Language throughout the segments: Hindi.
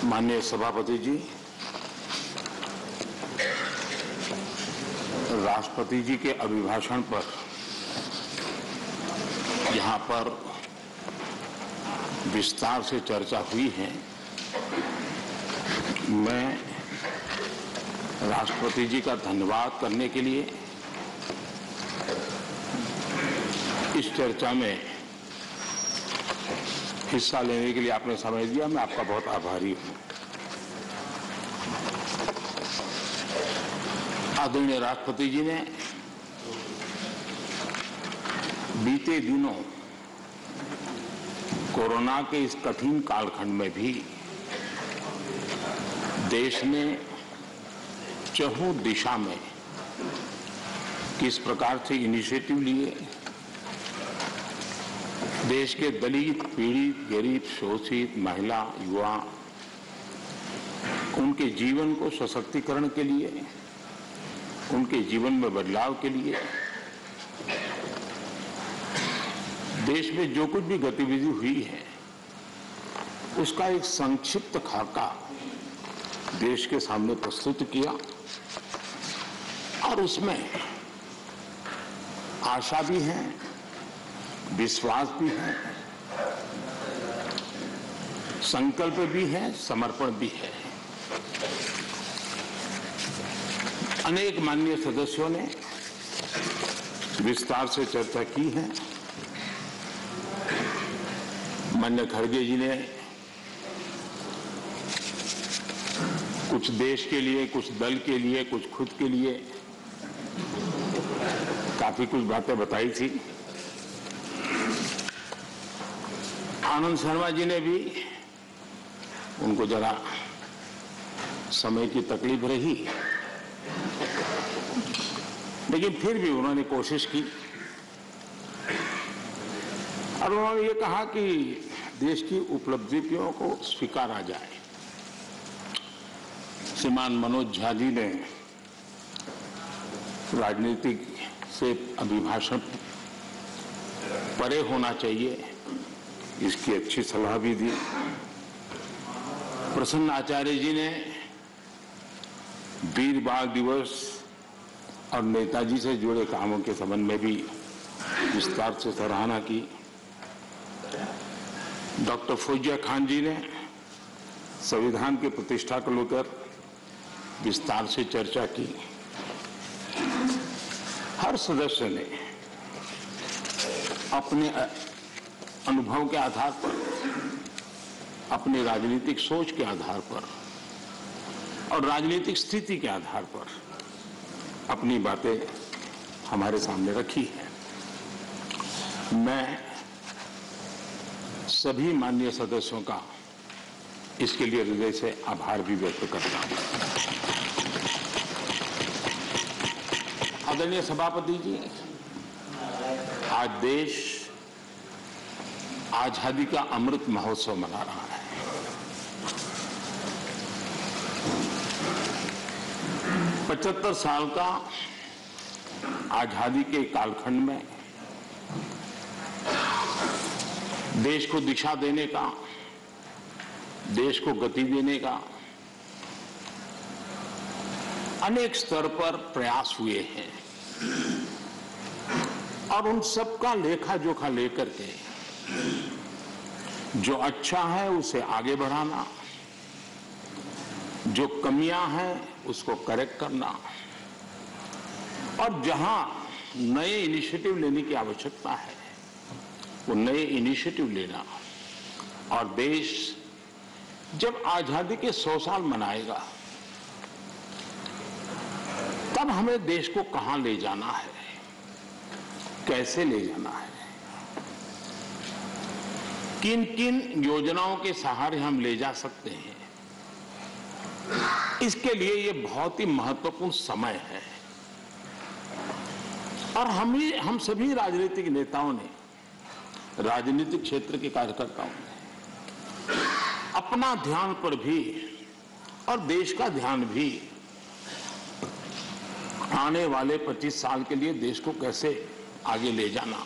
माननीय सभापति जी, राष्ट्रपति जी के अभिभाषण पर यहाँ पर विस्तार से चर्चा हुई है। मैं राष्ट्रपति जी का धन्यवाद करने के लिए इस चर्चा में हिस्सा लेने के लिए आपने समय दिया, मैं आपका बहुत आभारी हूं। आदरणीय राष्ट्रपति जी ने बीते दिनों कोरोना के इस कठिन कालखंड में भी देश ने चहुं दिशा में किस प्रकार से इनिशिएटिव लिए, देश के दलित, पीड़ित, गरीब, शोषित, महिला, युवा, उनके जीवन को सशक्तिकरण के लिए, उनके जीवन में बदलाव के लिए देश में जो कुछ भी गतिविधि हुई है उसका एक संक्षिप्त खाका देश के सामने प्रस्तुत किया और उसमें आशा भी है, विश्वास भी है, संकल्प भी है, समर्पण भी है। अनेक माननीय सदस्यों ने विस्तार से चर्चा की है। माननीय खड़गे जी ने कुछ देश के लिए, कुछ दल के लिए, कुछ खुद के लिए काफी कुछ बातें बताई थी। आनंद शर्मा जी ने भी, उनको जरा समय की तकलीफ रही, लेकिन फिर भी उन्होंने कोशिश की और उन्होंने ये कहा कि देश की उपलब्धियों को स्वीकारा जाए। श्रीमान मनोज झा जी ने राजनीतिक से अभिभाषण परे होना चाहिए, इसकी अच्छी सलाह भी दी। प्रसन्न आचार्य जी ने वीर बाल दिवस और नेताजी से जुड़े कामों के संबंध में भी विस्तार से सराहना की। डॉक्टर फौजिया खान जी ने संविधान की प्रतिष्ठा को लेकर विस्तार से चर्चा की। हर सदस्य ने अपने अनुभव के आधार पर, अपनी राजनीतिक सोच के आधार पर और राजनीतिक स्थिति के आधार पर अपनी बातें हमारे सामने रखी है। मैं सभी माननीय सदस्यों का इसके लिए हृदय से आभार भी व्यक्त करता हूं। आदरणीय सभापति जी, आज देश आजादी का अमृत महोत्सव मना रहा है। पचहत्तर साल का आजादी के कालखंड में देश को दिशा देने का, देश को गति देने का अनेक स्तर पर प्रयास हुए हैं और उन सब का लेखा जोखा लेकर के जो अच्छा है उसे आगे बढ़ाना, जो कमियां हैं उसको करेक्ट करना और जहां नए इनिशिएटिव लेने की आवश्यकता है वो नए इनिशिएटिव लेना। और देश जब आजादी के 100 साल मनाएगा तब हमें देश को कहां ले जाना है, कैसे ले जाना है, किन किन योजनाओं के सहारे हम ले जा सकते हैं, इसके लिए ये बहुत ही महत्वपूर्ण समय है। और हम सभी राजनीतिक नेताओं ने, राजनीतिक क्षेत्र के कार्यकर्ताओं ने अपना ध्यान पर भी और देश का ध्यान भी आने वाले 25 साल के लिए देश को कैसे आगे ले जाना,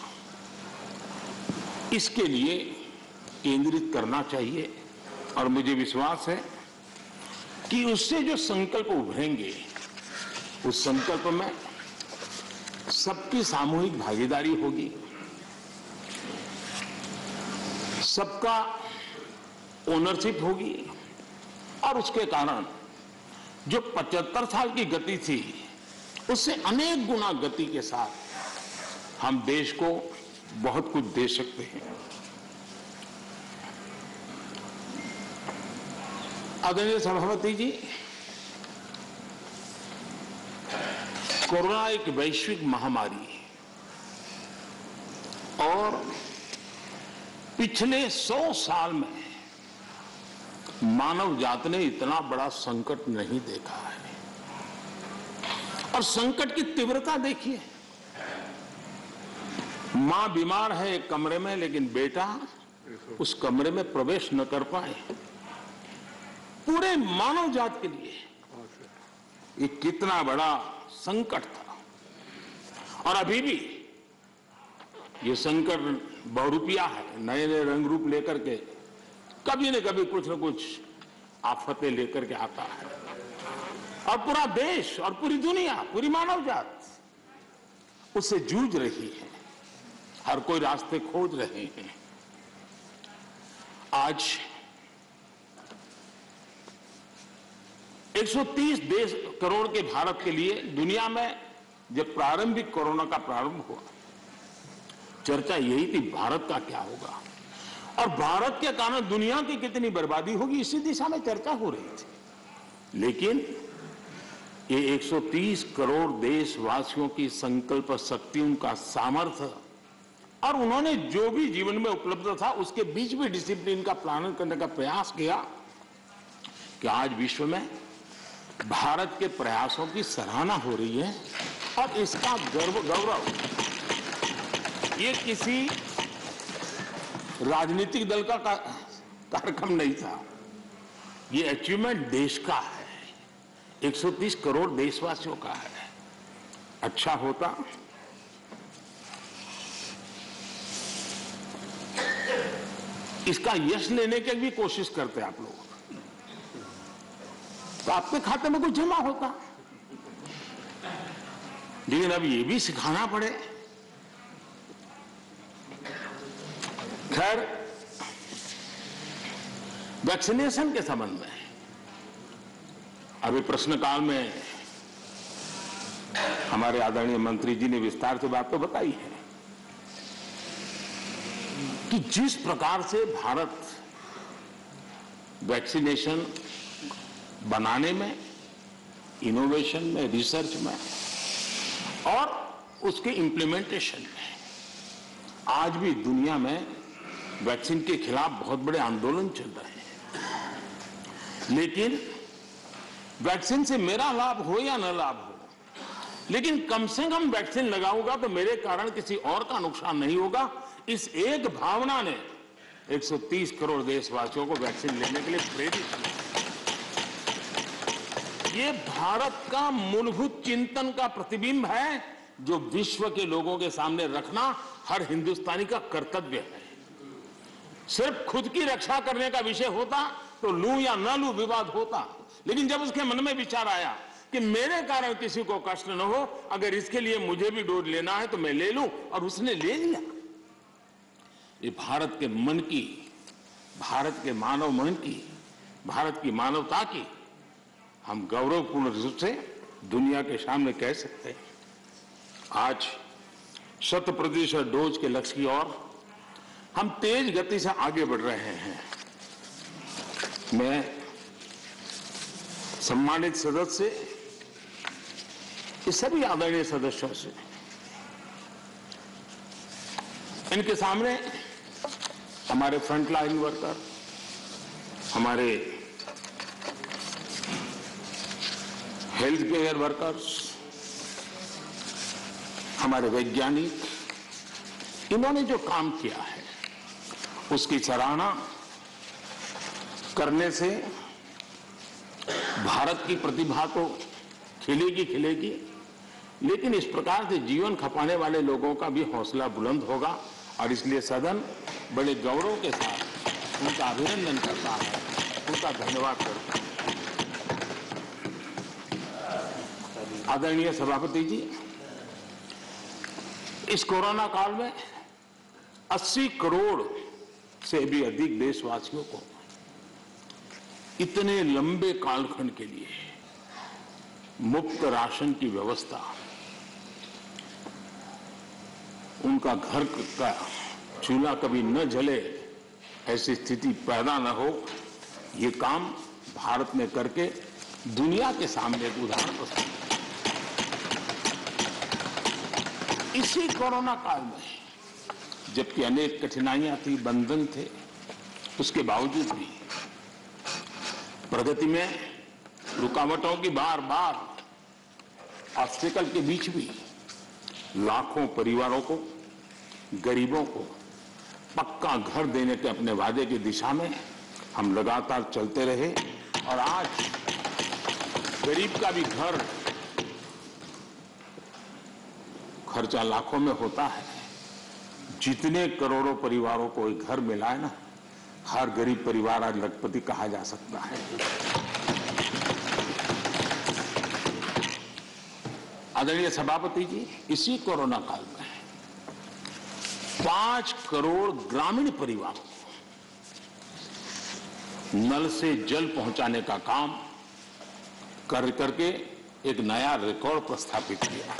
इसके लिए केंद्रित करना चाहिए। और मुझे विश्वास है कि उससे जो संकल्प उभरेंगे, उस संकल्प में सबकी सामूहिक भागीदारी होगी, सबका ओनरशिप होगी, और उसके कारण जो 75 साल की गति थी उससे अनेक गुना गति के साथ हम देश को बहुत कुछ दे सकते हैं। आदरणीय सभापति जी, कोरोना एक वैश्विक महामारी और पिछले 100 साल में मानव जात ने इतना बड़ा संकट नहीं देखा है। और संकट की तीव्रता देखिए, मां बीमार है एक कमरे में, लेकिन बेटा उस कमरे में प्रवेश न कर पाए। पूरे मानव जात के लिए ये कितना बड़ा संकट था। और अभी भी ये संकट बहुरूपिया है, नए नए रंग रूप लेकर के कभी न कभी कुछ न कुछ आफतें लेकर के आता है। और पूरा देश और पूरी दुनिया, पूरी मानव जात उससे जूझ रही है, हर कोई रास्ते खोज रहे हैं। आज 130 करोड़ के भारत के लिए दुनिया में जब प्रारंभिक कोरोना का प्रारंभ हुआ, चर्चा यही थी भारत का क्या होगा और भारत के कारण दुनिया की कितनी बर्बादी होगी, इसी दिशा में चर्चा हो रही थी। लेकिन ये 130 करोड़ देशवासियों की संकल्प शक्ति, उनका सामर्थ्य और उन्होंने जो भी जीवन में उपलब्ध था उसके बीच में डिसिप्लिन का पालन करने का प्रयास किया कि आज विश्व में भारत के प्रयासों की सराहना हो रही है। और इसका गौरव ये किसी राजनीतिक दल का कार्यक्रम नहीं था, ये अचीवमेंट देश का है, 130 करोड़ देशवासियों का है। अच्छा होता इसका यश लेने की भी कोशिश करते आप लोग, तो आपके खाते में कुछ जमा होता। लेकिन अब ये भी सिखाना पड़े। खैर, वैक्सीनेशन के संबंध में अभी प्रश्नकाल में हमारे आदरणीय मंत्री जी ने विस्तार से बात तो बताई है कि जिस प्रकार से भारत वैक्सीनेशन बनाने में, इनोवेशन में, रिसर्च में और उसके इम्प्लीमेंटेशन में आज भी दुनिया में वैक्सीन के खिलाफ बहुत बड़े आंदोलन चल रहे हैं। लेकिन वैक्सीन से मेरा लाभ हो या न लाभ हो, लेकिन कम से कम वैक्सीन लगाऊंगा तो मेरे कारण किसी और का नुकसान नहीं होगा, इस एक भावना ने 130 करोड़ देशवासियों को वैक्सीन लेने के लिए प्रेरित किया। ये भारत का मूलभूत चिंतन का प्रतिबिंब है जो विश्व के लोगों के सामने रखना हर हिंदुस्तानी का कर्तव्य है। सिर्फ खुद की रक्षा करने का विषय होता तो लूं या न लूं विवाद होता, लेकिन जब उसके मन में विचार आया कि मेरे कारण किसी को कष्ट न हो, अगर इसके लिए मुझे भी डोज लेना है तो मैं ले लूं, और उसने ले लिया। ये भारत के मन की, भारत के मानव मन की, भारत की मानवता की हम गौरवपूर्ण रूप से दुनिया के सामने कह सकते हैं। आज 100% डोज के लक्ष्य की ओर हम तेज गति से आगे बढ़ रहे हैं। मैं सम्मानित सदस्य, इस सभी आदरणीय सदस्यों से, इनके सामने हमारे फ्रंटलाइन वर्कर, हमारे हेल्थ केयर वर्कर्स, हमारे वैज्ञानिक, इन्होंने जो काम किया है उसकी सराहना करने से भारत की प्रतिभा तो खिलेगी, लेकिन इस प्रकार से जीवन खपाने वाले लोगों का भी हौसला बुलंद होगा। और इसलिए सदन बड़े गौरव के साथ उनका अभिनंदन करता है, उनका धन्यवाद करता है। आदरणीय सभापति जी, इस कोरोना काल में 80 करोड़ से भी अधिक देशवासियों को इतने लंबे कालखंड के लिए मुफ्त राशन की व्यवस्था, उनका घर का चूल्हा कभी न जले, ऐसी स्थिति पैदा न हो, ये काम भारत ने करके दुनिया के सामने एक उदाहरण प्रस्तुत किया। इसी कोरोना काल में जबकि अनेक कठिनाइयां थी, बंधन थे, उसके बावजूद भी प्रगति में रुकावटों की बार बार ऑब्स्टेकल के बीच भी लाखों परिवारों को, गरीबों को पक्का घर देने के अपने वादे की दिशा में हम लगातार चलते रहे और आज गरीब का भी घर खर्चा लाखों में होता है। जितने करोड़ों परिवारों को एक घर मिला है ना, हर गरीब परिवार आज लखपति कहा जा सकता है। आदरणीय सभापति जी, इसी कोरोना काल में 5 करोड़ ग्रामीण परिवारों को नल से जल पहुंचाने का काम कर करके एक नया रिकॉर्ड प्रस्थापित किया।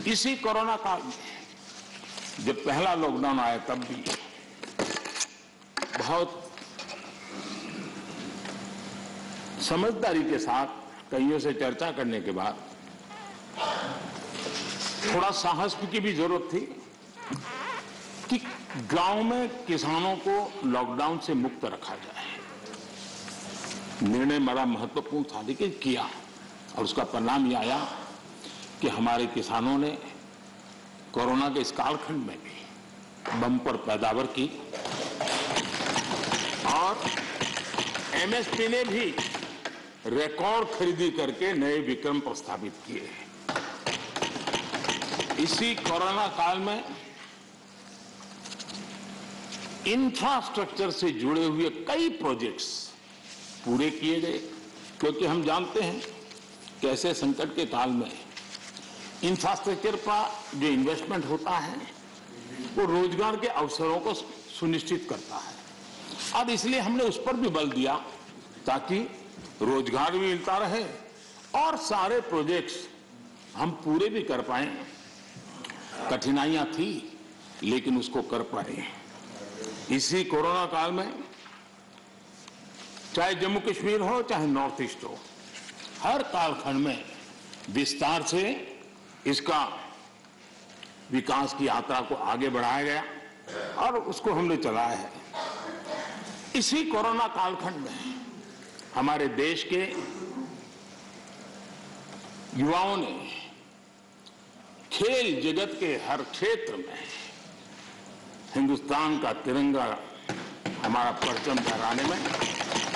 इसी कोरोना काल में जब पहला लॉकडाउन आया तब भी बहुत समझदारी के साथ कईयों से चर्चा करने के बाद थोड़ा साहस की भी जरूरत थी कि गांव में किसानों को लॉकडाउन से मुक्त रखा जाए। निर्णय बड़ा महत्वपूर्ण था, लेकिन किया और उसका परिणाम यह आया कि हमारे किसानों ने कोरोना के इस कालखंड में भी बम्पर पैदावार की और एमएसपी ने भी रिकॉर्ड खरीदी करके नए विक्रम प्रस्थापित किए। इसी कोरोना काल में इंफ्रास्ट्रक्चर से जुड़े हुए कई प्रोजेक्ट्स पूरे किए गए, क्योंकि हम जानते हैं कि ऐसे संकट के काल में इंफ्रास्ट्रक्चर पर जो इन्वेस्टमेंट होता है वो रोजगार के अवसरों को सुनिश्चित करता है और इसलिए हमने उस पर भी बल दिया ताकि रोजगार भी मिलता रहे और सारे प्रोजेक्ट्स हम पूरे भी कर पाए। कठिनाइयां थी लेकिन उसको कर पाए। इसी कोरोना काल में चाहे जम्मू कश्मीर हो चाहे नॉर्थ ईस्ट हो, हर कालखंड में विस्तार से इसका विकास की यात्रा को आगे बढ़ाया गया और उसको हमने चलाया है। इसी कोरोना कालखंड में हमारे देश के युवाओं ने खेल जगत के हर क्षेत्र में हिंदुस्तान का तिरंगा, हमारा परचम फहराने में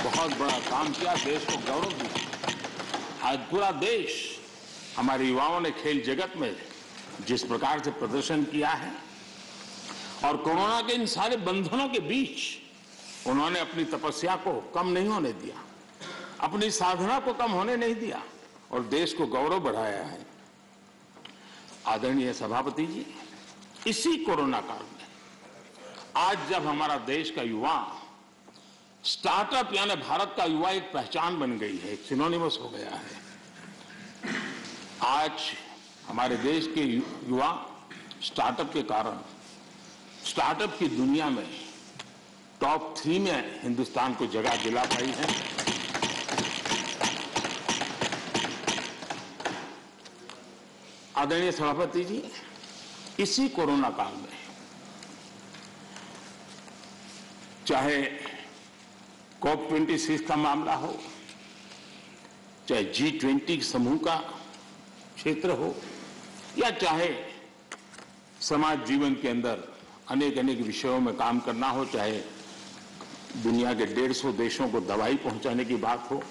बहुत बड़ा काम किया, देश को गौरव दिया। आज पूरा देश, हमारे युवाओं ने खेल जगत में जिस प्रकार से प्रदर्शन किया है और कोरोना के इन सारे बंधनों के बीच उन्होंने अपनी तपस्या को कम नहीं होने दिया, अपनी साधना को कम होने नहीं दिया और देश को गौरव बढ़ाया है। आदरणीय सभापति जी, इसी कोरोना काल में आज जब हमारा देश का युवा स्टार्टअप यानी भारत का युवा एक पहचान बन गई है, एक सिनोनिमस हो गया है। आज हमारे देश के युवा स्टार्टअप के कारण स्टार्टअप की दुनिया में टॉप 3 में हिंदुस्तान को जगह दिला पाई है। आदरणीय सभापति जी, इसी कोरोना काल में चाहे COP26 का मामला हो, चाहे G20 समूह का क्षेत्र हो या चाहे समाज जीवन के अंदर अनेक अनेक विषयों में काम करना हो, चाहे दुनिया के 150 देशों को दवाई पहुंचाने की बात हो,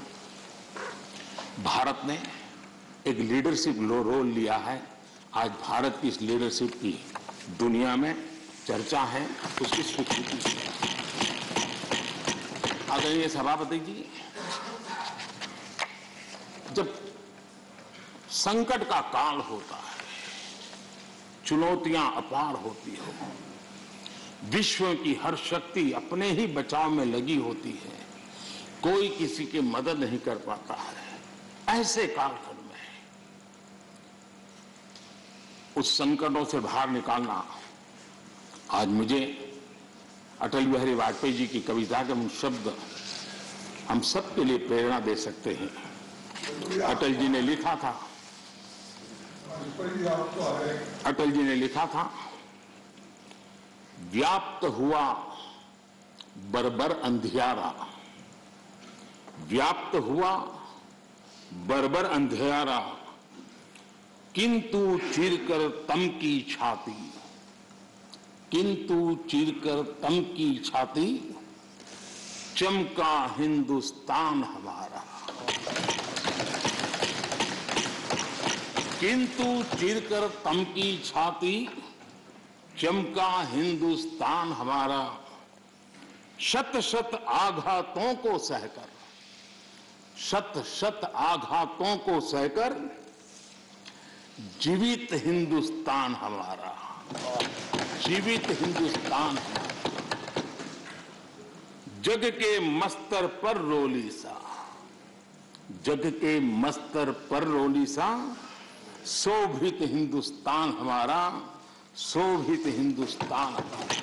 भारत ने एक लीडरशिप रोल लिया है। आज भारत की इस लीडरशिप की दुनिया में चर्चा है, उसकी स्वीकृति है। आदरणीय सभापति जी, जब संकट का काल होता है, चुनौतियां अपार होती हो, विश्व की हर शक्ति अपने ही बचाव में लगी होती है, कोई किसी की मदद नहीं कर पाता है, ऐसे कालखंड में उस संकटों से बाहर निकालना आज मुझे अटल बिहारी वाजपेयी जी की कविता के उन शब्द हम सबके लिए प्रेरणा दे सकते हैं। अटल जी ने लिखा था, व्याप्त हुआ बर्बर अंधियारा, व्याप्त हुआ बर्बर अंधियारा, किंतु चीरकर तम की छाती, किंतु चीरकर तम की छाती, चमका हिंदुस्तान हमारा। किंतु चीरकर तम की छाती, चमका हिंदुस्तान हमारा, शत शत आघातों को सहकर, शत शत आघातों को सहकर, जीवित हिंदुस्तान हमारा, जीवित हिंदुस्तान हमारा। जग के मस्तर पर रोली सा, जग के मस्तर पर रोली सा, शोभित हिंदुस्तान हमारा, शोभित हिंदुस्तान हमारा।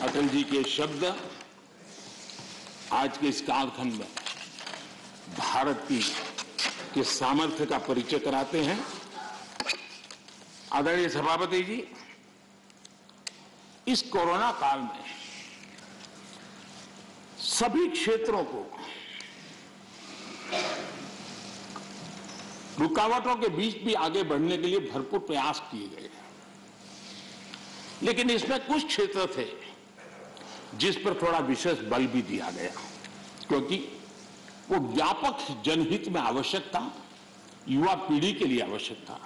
अटल जी के शब्द आज के इस कालखंड में भारत के सामर्थ्य का परिचय कराते हैं। आदरणीय सभापति जी, इस कोरोना काल में सभी क्षेत्रों को रुकावटों के बीच भी आगे बढ़ने के लिए भरपूर प्रयास किए गए, लेकिन इसमें कुछ क्षेत्र थे जिस पर थोड़ा विशेष बल भी दिया गया, क्योंकि वो व्यापक जनहित में आवश्यक था, युवा पीढ़ी के लिए आवश्यक था।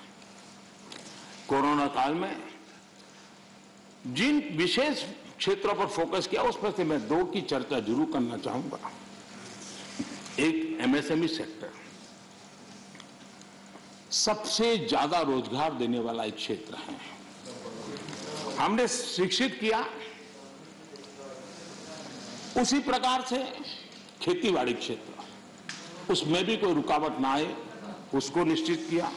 कोरोना काल में जिन विशेष क्षेत्रों पर फोकस किया, उसमें से मैं दो की चर्चा जरूर करना चाहूंगा। एक एमएसएमई सेक्टर, सबसे ज्यादा रोजगार देने वाला एक क्षेत्र है। हमने शिक्षित किया, उसी प्रकार से खेतीबाड़ी क्षेत्र, उसमें भी कोई रुकावट ना आए उसको निश्चित किया,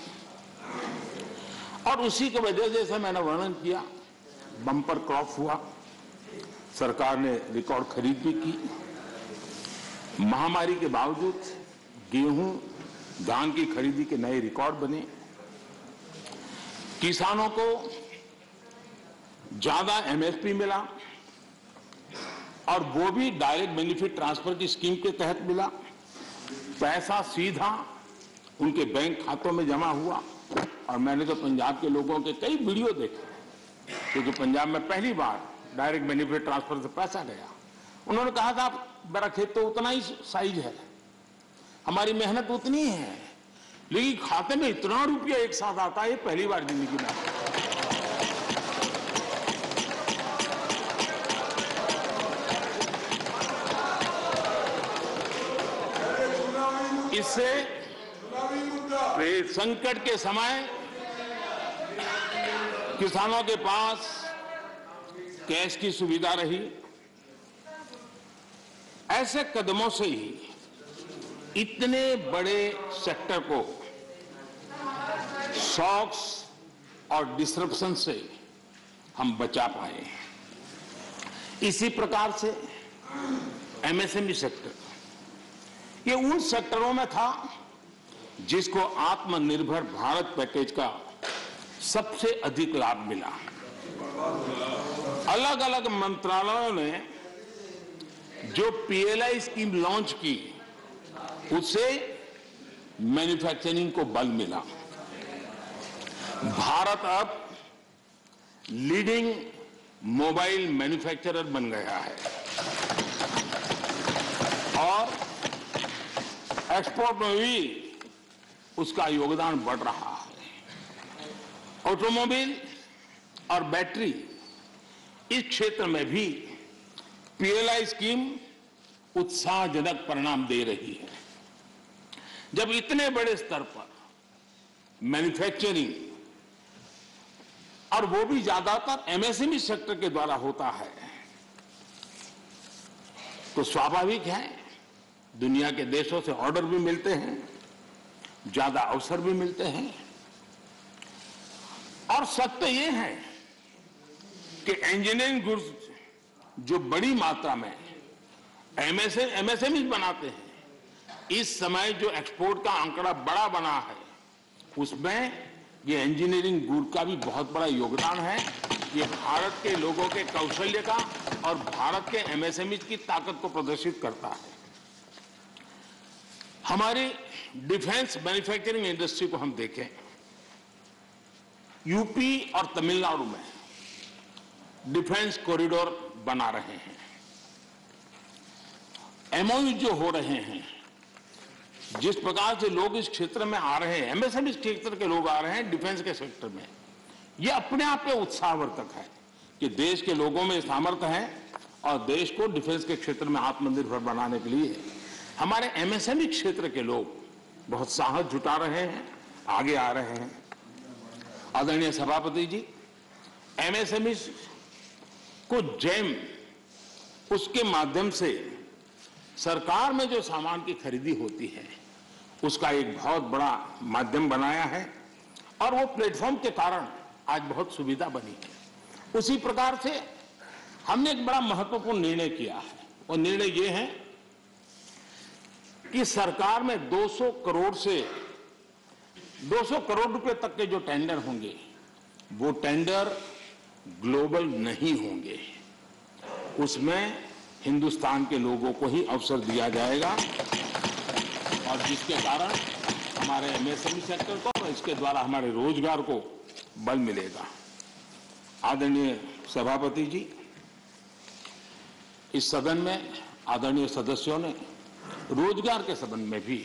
और उसी की वजह से जैसे मैंने वर्णन किया, बम्पर क्रॉप हुआ, सरकार ने रिकॉर्ड खरीद भी की। महामारी के बावजूद गेहूं, धान की खरीदी के नए रिकॉर्ड बने। किसानों को ज्यादा एमएसपी मिला, और वो भी डायरेक्ट बेनिफिट ट्रांसफर की स्कीम के तहत मिला। पैसा सीधा उनके बैंक खातों में जमा हुआ। और मैंने तो पंजाब के लोगों के कई वीडियो देखे, क्योंकि पंजाब में पहली बार डायरेक्ट बेनिफिट ट्रांसफर से पैसा गया। उन्होंने कहा था, मेरा खेत तो उतना ही साइज है, हमारी मेहनत उतनी है, लेकिन खाते में इतना रुपया एक साथ आता है, ये पहली बार जिंदगी में आता है। इससे संकट के समय किसानों के पास कैश की सुविधा रही। ऐसे कदमों से ही इतने बड़े सेक्टर को शॉक्स और डिसरप्शन से हम बचा पाए। इसी प्रकार से एमएसएमई सेक्टर, ये उन सेक्टरों में था जिसको आत्मनिर्भर भारत पैकेज का सबसे अधिक लाभ मिला। अलग अलग मंत्रालयों ने जो पीएलआई स्कीम लॉन्च की, उससे मैन्युफैक्चरिंग को बल मिला। भारत अब लीडिंग मोबाइल मैन्युफैक्चरर बन गया है, और एक्सपोर्ट में भी उसका योगदान बढ़ रहा है। ऑटोमोबाइल और बैटरी, इस क्षेत्र में भी पीएलआई स्कीम उत्साहजनक परिणाम दे रही है। जब इतने बड़े स्तर पर मैन्युफैक्चरिंग, और वो भी ज्यादातर एमएसएमई सेक्टर के द्वारा होता है, तो स्वाभाविक है दुनिया के देशों से ऑर्डर भी मिलते हैं, ज्यादा अवसर भी मिलते हैं। और सत्य ये है कि इंजीनियरिंग गुड्स जो बड़ी मात्रा में एमएसएमई बनाते हैं, इस समय जो एक्सपोर्ट का आंकड़ा बड़ा बना है, उसमें ये इंजीनियरिंग गुड का भी बहुत बड़ा योगदान है। ये भारत के लोगों के कौशल्य का और भारत के एमएसएमई की ताकत को प्रदर्शित करता है। हमारी डिफेंस मैन्युफैक्चरिंग इंडस्ट्री को हम देखें, यूपी और तमिलनाडु में डिफेंस कॉरिडोर बना रहे हैं, एमओयू जो हो रहे हैं, जिस प्रकार से लोग इस क्षेत्र में आ रहे हैं, एमएसएमई क्षेत्र के लोग आ रहे हैं डिफेंस के सेक्टर में, यह अपने आप में उत्साहवर्धक है कि देश के लोगों में सामर्थ्य है और देश को डिफेंस के क्षेत्र में आत्मनिर्भर बनाने के लिए हमारे एमएसएमई क्षेत्र के लोग बहुत साहस जुटा रहे हैं, आगे आ रहे हैं। आदरणीय सभापति जी, एमएसएमई को जेम, उसके माध्यम से सरकार में जो सामान की खरीदी होती है, उसका एक बहुत बड़ा माध्यम बनाया है और वो प्लेटफॉर्म के कारण आज बहुत सुविधा बनी है। उसी प्रकार से हमने एक बड़ा महत्वपूर्ण निर्णय किया है, और निर्णय ये है कि सरकार में 200 करोड़ रुपए तक के जो टेंडर होंगे, वो टेंडर ग्लोबल नहीं होंगे, उसमें हिंदुस्तान के लोगों को ही अवसर दिया जाएगा, और जिसके कारण हमारे एमएसएमई सेक्टर को और इसके द्वारा हमारे रोजगार को बल मिलेगा। आदरणीय सभापति जी, इस सदन में आदरणीय सदस्यों ने रोजगार के संबंध में भी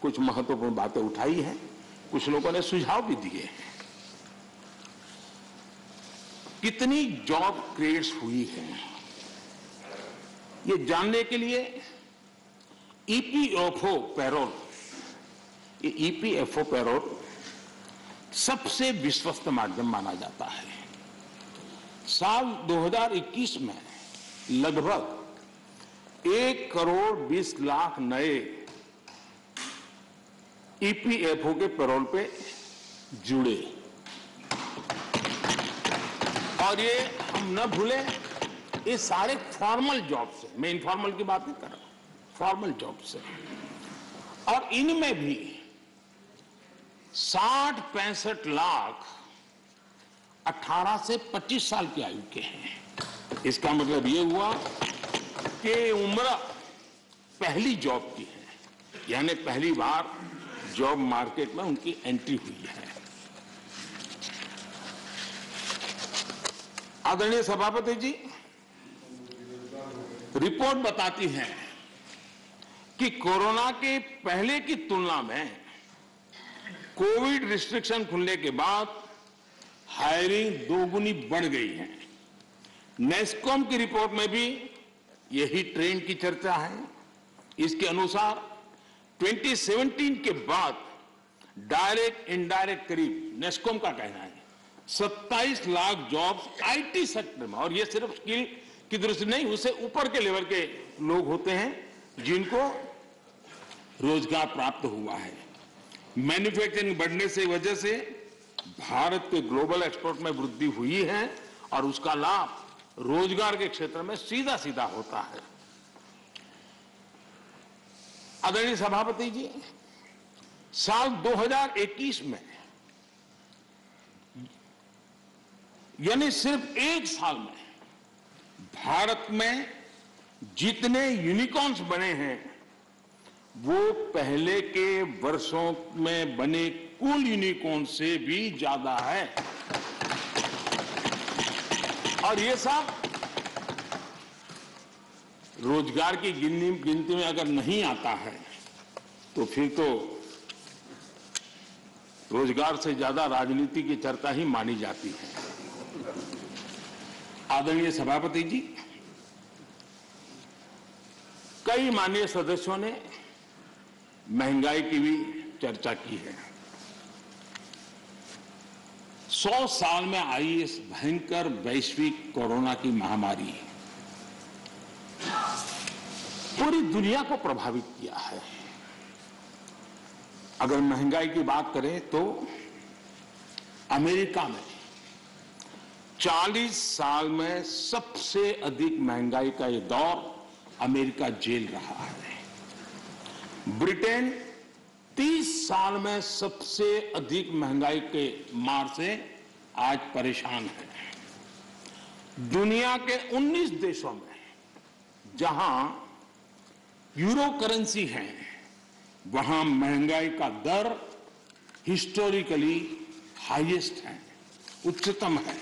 कुछ महत्वपूर्ण बातें उठाई हैं, कुछ लोगों ने सुझाव भी दिए हैं। कितनी जॉब क्रिएट्स हुई है, ये जानने के लिए ईपीएफओ पैरोल, ये ईपीएफओ पैरोल सबसे विश्वस्त माध्यम माना जाता है। साल 2021 में लगभग 1,20,00,000 नए ईपीएफओ के पैरोल पे जुड़े, और ये हम न भूलें, ये सारे फॉर्मल जॉब से, मैं इनफॉर्मल की बात नहीं कर रहा हूं, फॉर्मल जॉब से, और इनमें भी 60-65 लाख 18 से 25 साल की आयु के हैं। इसका मतलब ये हुआ कि उम्र पहली जॉब की है, यानी पहली बार जॉब मार्केट में उनकी एंट्री हुई है। आदरणीय सभापति जी, रिपोर्ट बताती है कि कोरोना के पहले की तुलना में कोविड रिस्ट्रिक्शन खुलने के बाद हायरिंग दोगुनी बढ़ गई है। नेस्कॉम की रिपोर्ट में भी यही ट्रेंड की चर्चा है। इसके अनुसार 2017 के बाद डायरेक्ट इनडायरेक्ट करीब, नेस्कॉम का कहना है, 27 लाख जॉब्स आईटी सेक्टर में, और ये सिर्फ स्किल की दृष्टि नहीं, उससे ऊपर के लेवल के लोग होते हैं जिनको रोजगार प्राप्त हुआ है। मैन्युफैक्चरिंग बढ़ने से वजह से भारत के ग्लोबल एक्सपोर्ट में वृद्धि हुई है, और उसका लाभ रोजगार के क्षेत्र में सीधा सीधा होता है। आदरणीय सभापति जी, साल 2021 में, यानी सिर्फ एक साल में, भारत में जितने यूनिकॉर्न्स बने हैं वो पहले के वर्षों में बने कुल यूनिकॉर्न से भी ज्यादा है। और ये सब रोजगार की गिनती में अगर नहीं आता है तो फिर तो रोजगार से ज्यादा राजनीति की चर्चा ही मानी जाती है। आदरणीय सभापति जी, कई माननीय सदस्यों ने महंगाई की भी चर्चा की है। 100 साल में आई इस भयंकर वैश्विक कोरोना की महामारी पूरी दुनिया को प्रभावित किया है। अगर महंगाई की बात करें तो अमेरिका में 40 साल में सबसे अधिक महंगाई का ये दौर अमेरिका झेल रहा है। ब्रिटेन 30 साल में सबसे अधिक महंगाई के मार से आज परेशान है। दुनिया के 19 देशों में जहां यूरो करेंसी है, वहां महंगाई का दर हिस्टोरिकली हाईएस्ट है, उच्चतम है।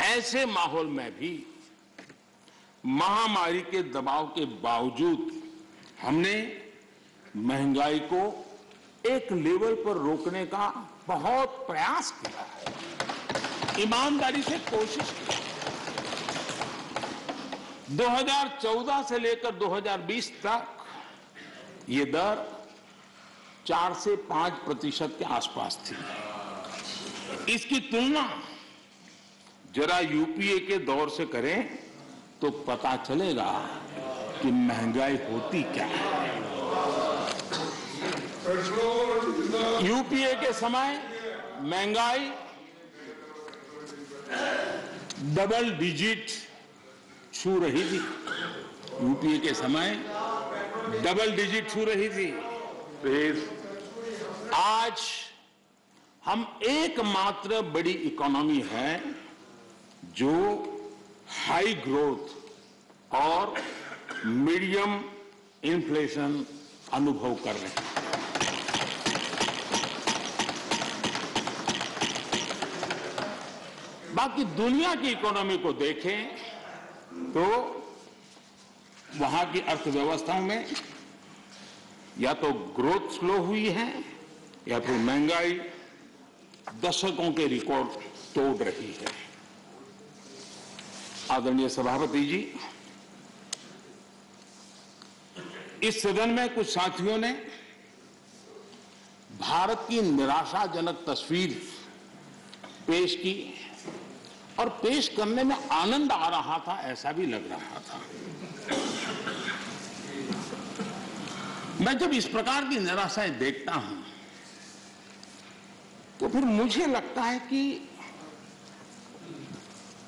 ऐसे माहौल में भी महामारी के दबाव के बावजूद हमने महंगाई को एक लेवल पर रोकने का बहुत प्रयास किया है, ईमानदारी से कोशिश की। 2014 से लेकर 2020 तक ये दर 4 से 5% के आसपास थी। इसकी तुलना जरा यूपीए के दौर से करें तो पता चलेगा कि महंगाई होती क्या है। यूपीए के समय महंगाई डबल डिजिट छू रही थी। यूपीए के समय डबल डिजिट छू रही थी। फिर आज हम एकमात्र बड़ी इकोनॉमी है जो हाई ग्रोथ और मीडियम इन्फ्लेशन अनुभव कर रहे हैं। बाकी दुनिया की इकोनॉमी को देखें तो वहां की अर्थव्यवस्था में या तो ग्रोथ स्लो हुई है या फिर महंगाई दशकों के रिकॉर्ड तोड़ रही है। आदरणीय सभापति जी, इस सदन में कुछ साथियों ने भारत की निराशाजनक तस्वीर पेश की और पेश करने में आनंद आ रहा था, ऐसा भी लग रहा था। मैं जब इस प्रकार की निराशाएं देखता हूं तो फिर मुझे लगता है कि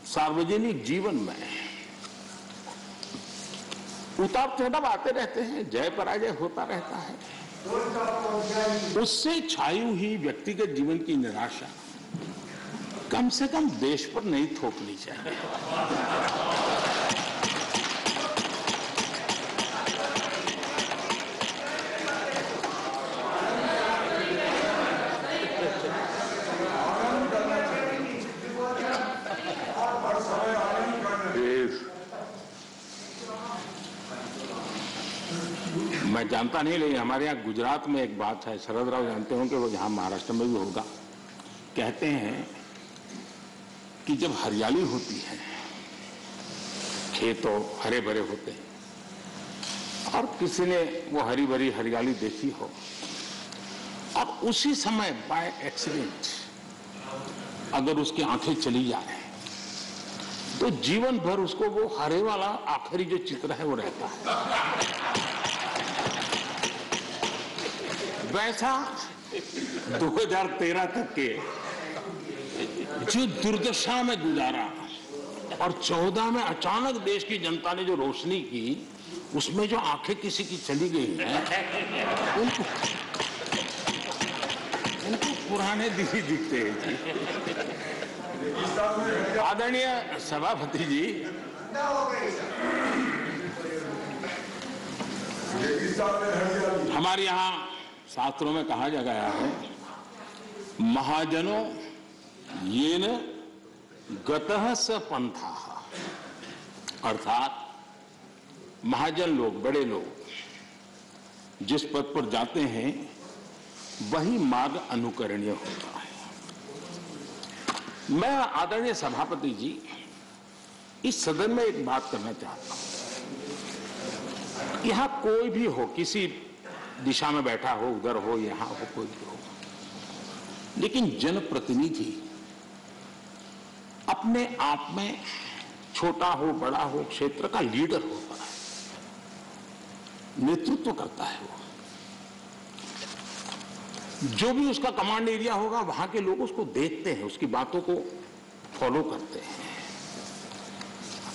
सार्वजनिक जीवन में उतार चढ़ाव आते रहते हैं, जय पराजय होता रहता है। उससे छाई हुई व्यक्तिगत जीवन की निराशा कम से कम देश पर नहीं थोपनी चाहिए। मैं जानता नहीं, लेकिन हमारे यहाँ गुजरात में एक बात है, शरद राव जानते होंगे, वो यहाँ महाराष्ट्र में भी होगा। कहते हैं कि जब हरियाली होती है, खेतों हरे भरे होते हैं और किसी ने वो हरी भरी हरियाली देखी हो और उसी समय बाय एक्सीडेंट अगर उसकी आंखें चली जाए तो जीवन भर उसको वो हरे वाला आखिरी जो चित्र है वो रहता है। वैसा 2013 तक के जो दुर्दशा में गुजारा और 14 में अचानक देश की जनता ने जो रोशनी की, उसमें जो आंखें किसी की चली गई हैं, उनको पुराने दिन ही दिखते हैं। आदरणीय सभापति जी, हमारे यहाँ शास्त्रों में कहा गया है, महाजनों येन गतः स पंथाः, अर्थात महाजन लोग, बड़े लोग जिस पद पर जाते हैं वही मार्ग अनुकरणीय होता है। मैं आदरणीय सभापति जी इस सदन में एक बात करना चाहता हूं। यहां कोई भी हो, किसी दिशा में बैठा हो, उधर हो, यहां हो, कोई भी हो, लेकिन जनप्रतिनिधि अपने आप में छोटा हो, बड़ा हो, क्षेत्र का लीडर होता है, नेतृत्व करता है। वो जो भी उसका कमांड एरिया होगा, वहां के लोग उसको देखते हैं, उसकी बातों को फॉलो करते हैं।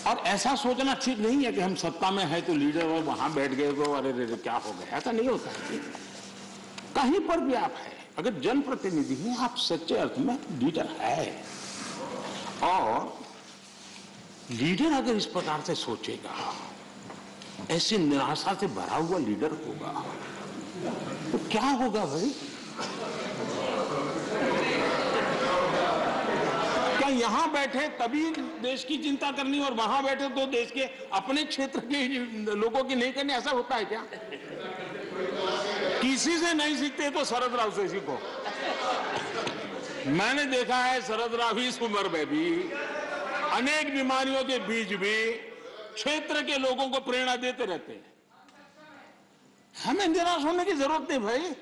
और ऐसा सोचना ठीक नहीं है कि हम सत्ता में है तो लीडर, और वहां बैठ गए तो अरे रे क्या हो गया, ऐसा नहीं होता है। कहीं पर भी आप है, अगर जनप्रतिनिधि हैं, आप सच्चे अर्थ में लीडर है। और लीडर अगर इस प्रकार से सोचेगा, ऐसी निराशा से भरा हुआ लीडर होगा, तो क्या होगा भाई? क्या यहां बैठे तभी देश की चिंता करनी और वहां बैठे तो देश के अपने क्षेत्र के लोगों की नहीं करनी, ऐसा होता है क्या? किसी से नहीं सीखते तो शरद राव से सीखो। मैंने देखा है शरद राव इस उम्र में भी अनेक बीमारियों के बीच भी क्षेत्र के लोगों को प्रेरणा देते रहते हैं। हमें निराश होने की जरूरत नहीं भाई।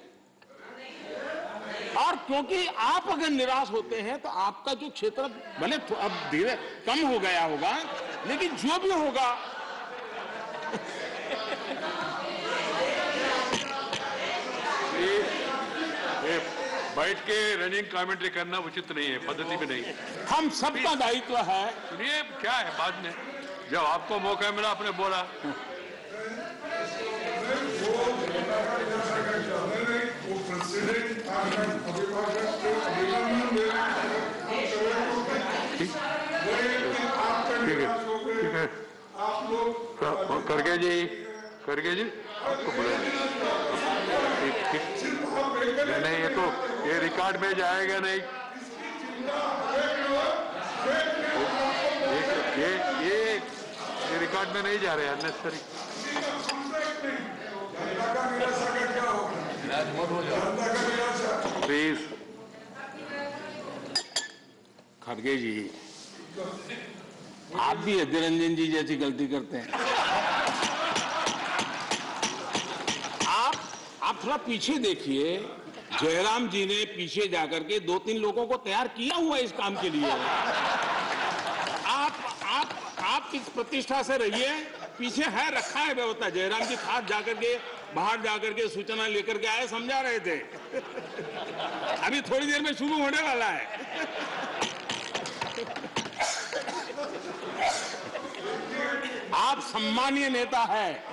और क्योंकि आप अगर निराश होते हैं तो आपका जो क्षेत्र भले अब धीरे कम हो गया होगा, लेकिन जो भी होगा बैठ के रनिंग कमेंट्री करना उचित नहीं है, पद्धति में नहीं है। हम सबका दायित्व है। सुनिए क्या है, बाद में जब आपको मौका मिला आपने बोला। ठीक है, ठीक है, करके जी आपको बोला। ठीक ठीक, नहीं ये तो ये रिकॉर्ड में जाएगा नहीं। ये रिकॉर्ड में नहीं जा रहे, अननेसेसरी। प्लीज खड़गे जी, आप भी अधीर रंजन जी जैसी गलती करते हैं। आप थोड़ा पीछे देखिए, जयराम जी ने पीछे जाकर के 2-3 लोगों को तैयार किया हुआ है इस काम के लिए। आप इस प्रतिष्ठा से रहिए, पीछे है रखा है व्यवस्था। जयराम जी खास जाकर के बाहर जाकर के सूचना लेकर के आए, समझा रहे थे। अभी थोड़ी देर में शुरू होने वाला है। आप सम्मानीय नेता है।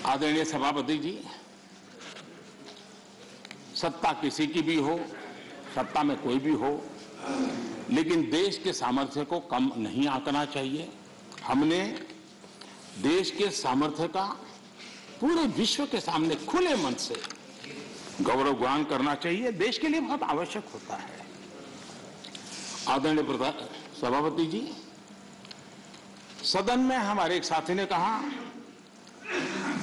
आदरणीय सभापति जी, सत्ता किसी की भी हो, सत्ता में कोई भी हो, लेकिन देश के सामर्थ्य को कम नहीं आंकना चाहिए। हमने देश के सामर्थ्य का पूरे विश्व के सामने खुले मन से गौरवगान करना चाहिए, देश के लिए बहुत आवश्यक होता है। आदरणीय सभापति जी, सदन में हमारे एक साथी ने कहा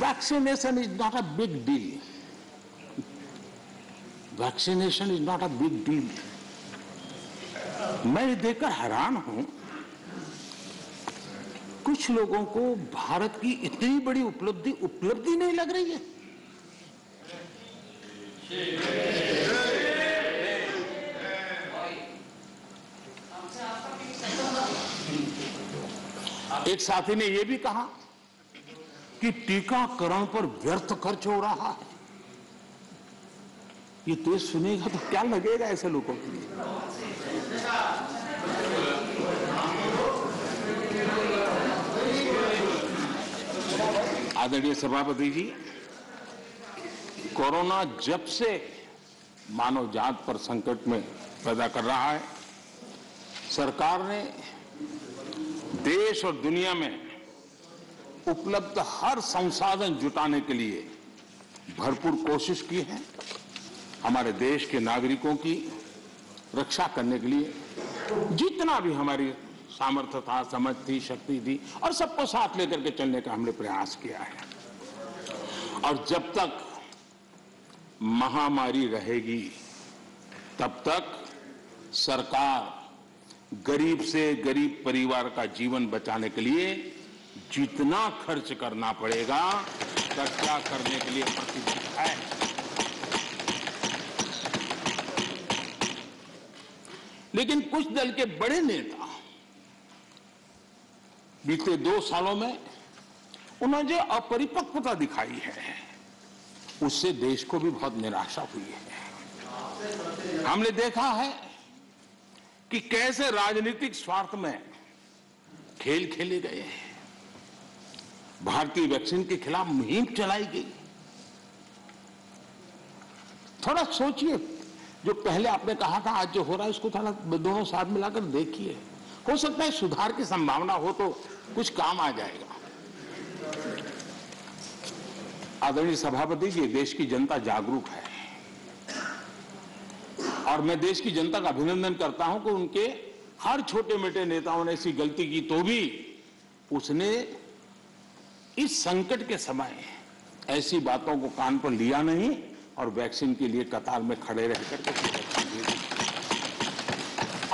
vaccination is not a big deal. Vaccination is not a big deal. मैं ये देखकर हैरान हूं, कुछ लोगों को भारत की इतनी बड़ी उपलब्धि नहीं लग रही है। एक साथी ने यह भी कहा कि टीकाकरण पर व्यर्थ खर्च हो रहा है। ये देश सुनेगा तो क्या लगेगा ऐसे लोगों के लिए। आदरणीय सभापति जी, कोरोना जब से मानव जात पर संकट में पैदा कर रहा है, सरकार ने देश और दुनिया में उपलब्ध हर संसाधन जुटाने के लिए भरपूर कोशिश की है। हमारे देश के नागरिकों की रक्षा करने के लिए जितना भी हमारी सामर्थ्य था, समझ थी, शक्ति थी, और सबको साथ लेकर के चलने का हमने प्रयास किया है। और जब तक महामारी रहेगी तब तक सरकार गरीब से गरीब परिवार का जीवन बचाने के लिए जितना खर्च करना पड़ेगा चर्चा करने के लिए प्रतिबद्ध है। लेकिन कुछ दल के बड़े नेता बीते 2 सालों में उन्होंने जो अपरिपक्वता दिखाई है उससे देश को भी बहुत निराशा हुई है। हमने देखा है कि कैसे राजनीतिक स्वार्थ में खेल खेले गए हैं। भारतीय वैक्सीन के खिलाफ मुहिम चलाई गई। थोड़ा सोचिए, जो पहले आपने कहा था आज जो हो रहा है उसको थोड़ा दोनों साथ मिलाकर देखिए। हो सकता है सुधार की संभावना हो तो कुछ काम आ जाएगा। आदरणीय सभापति जी, देश की जनता जागरूक है और मैं देश की जनता का अभिनंदन करता हूं कि उनके हर छोटे मोटे नेताओं ने ऐसी गलती की तो भी उसने इस संकट के समय ऐसी बातों को कान पर लिया नहीं और वैक्सीन के लिए कतार में खड़े रह करके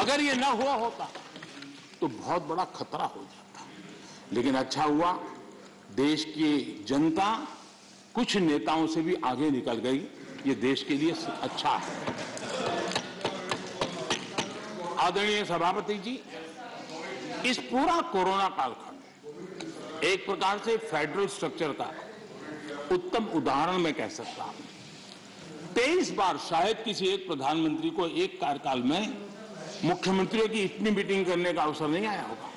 अगर ये ना हुआ होता तो बहुत बड़ा खतरा हो जाता। लेकिन अच्छा हुआ, देश की जनता कुछ नेताओं से भी आगे निकल गई। ये देश के लिए अच्छा है। आदरणीय सभापति जी, इस पूरा कोरोना कालखंड एक प्रकार से फेडरल स्ट्रक्चर का उत्तम उदाहरण मैं कह सकता हूं। 23 बार शायद किसी एक प्रधानमंत्री को एक कार्यकाल में मुख्यमंत्रियों की इतनी मीटिंग करने का अवसर नहीं आया होगा।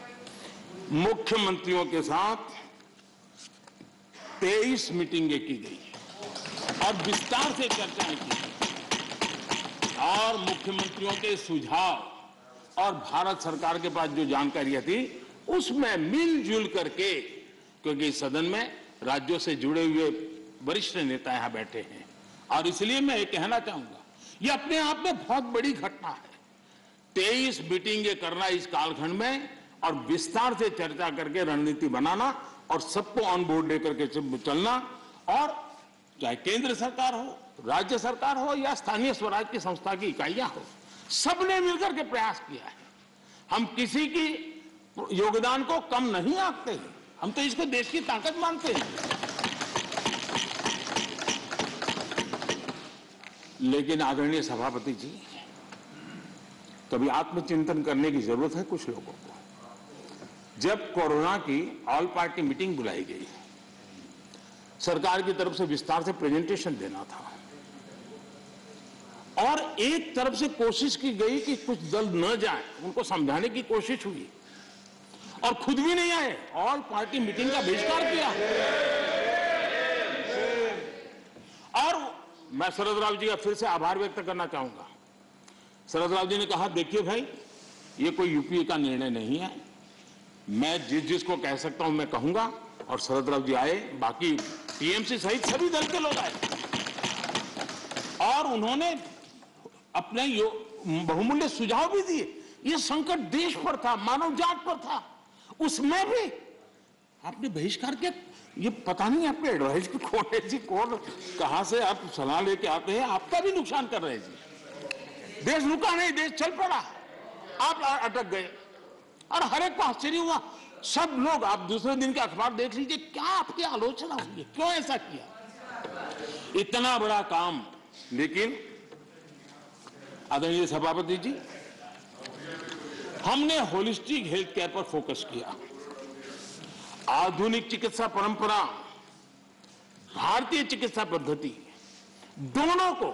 मुख्यमंत्रियों के साथ 23 मीटिंगें की गई और विस्तार से चर्चाएं की गई और मुख्यमंत्रियों के सुझाव और भारत सरकार के पास जो जानकारियां थी उसमें मिलजुल करके, क्योंकि सदन में राज्यों से जुड़े हुए वरिष्ठ नेता यहां बैठे हैं और इसलिए मैं ये कहना चाहूंगा, ये अपने आप में बहुत बड़ी घटना है। 23 मीटिंगें करना इस कालखंड में और विस्तार से चर्चा करके रणनीति बनाना और सबको ऑन बोर्ड लेकर के चलना, और चाहे केंद्र सरकार हो, राज्य सरकार हो या स्थानीय स्वराज की संस्था की इकाइयां हो, सबने मिलकर के प्रयास किया है। हम किसी की योगदान को कम नहीं आंकते हैं, हम तो इसको देश की ताकत मानते हैं। लेकिन आदरणीय सभापति जी, कभी आत्मचिंतन करने की जरूरत है कुछ लोगों को। जब कोरोना की ऑल पार्टी मीटिंग बुलाई गई, सरकार की तरफ से विस्तार से प्रेजेंटेशन देना था और एक तरफ से कोशिश की गई कि कुछ दल न जाए, उनको समझाने की कोशिश हुई और खुद भी नहीं आए, ऑल पार्टी मीटिंग का बहिष्कार किया। और मैं शरद राव जी का फिर से आभार व्यक्त करना चाहूंगा। शरद राव जी ने कहा, देखिए भाई, ये कोई यूपीए का निर्णय नहीं है, मैं जिसको कह सकता हूं मैं कहूंगा। और शरद राव जी आए, बाकी टीएमसी सहित सभी दल के लोग आए और उन्होंने अपने बहुमूल्य सुझाव भी दिए। ये संकट देश पर था, मानव जात पर था, उसमें भी आपने बहिष्कार किया। ये पता नहीं आपके एडवाइस की कौन कहां से आप सलाह लेके आते हैं, आपका भी नुकसान कर रहे हैं जी। देश रुका नहीं, देश चल पड़ा, आप अटक गए और हर एक को आश्चर्य हुआ। सब लोग, आप दूसरे दिन के अखबार देख लीजिए, क्या आपकी आलोचना हुई है, क्यों ऐसा किया, इतना बड़ा काम। लेकिन आदरणीय सभापति जी, हमने होलिस्टिक हेल्थ केयर पर फोकस किया। आधुनिक चिकित्सा परंपरा, भारतीय चिकित्सा पद्धति, दोनों को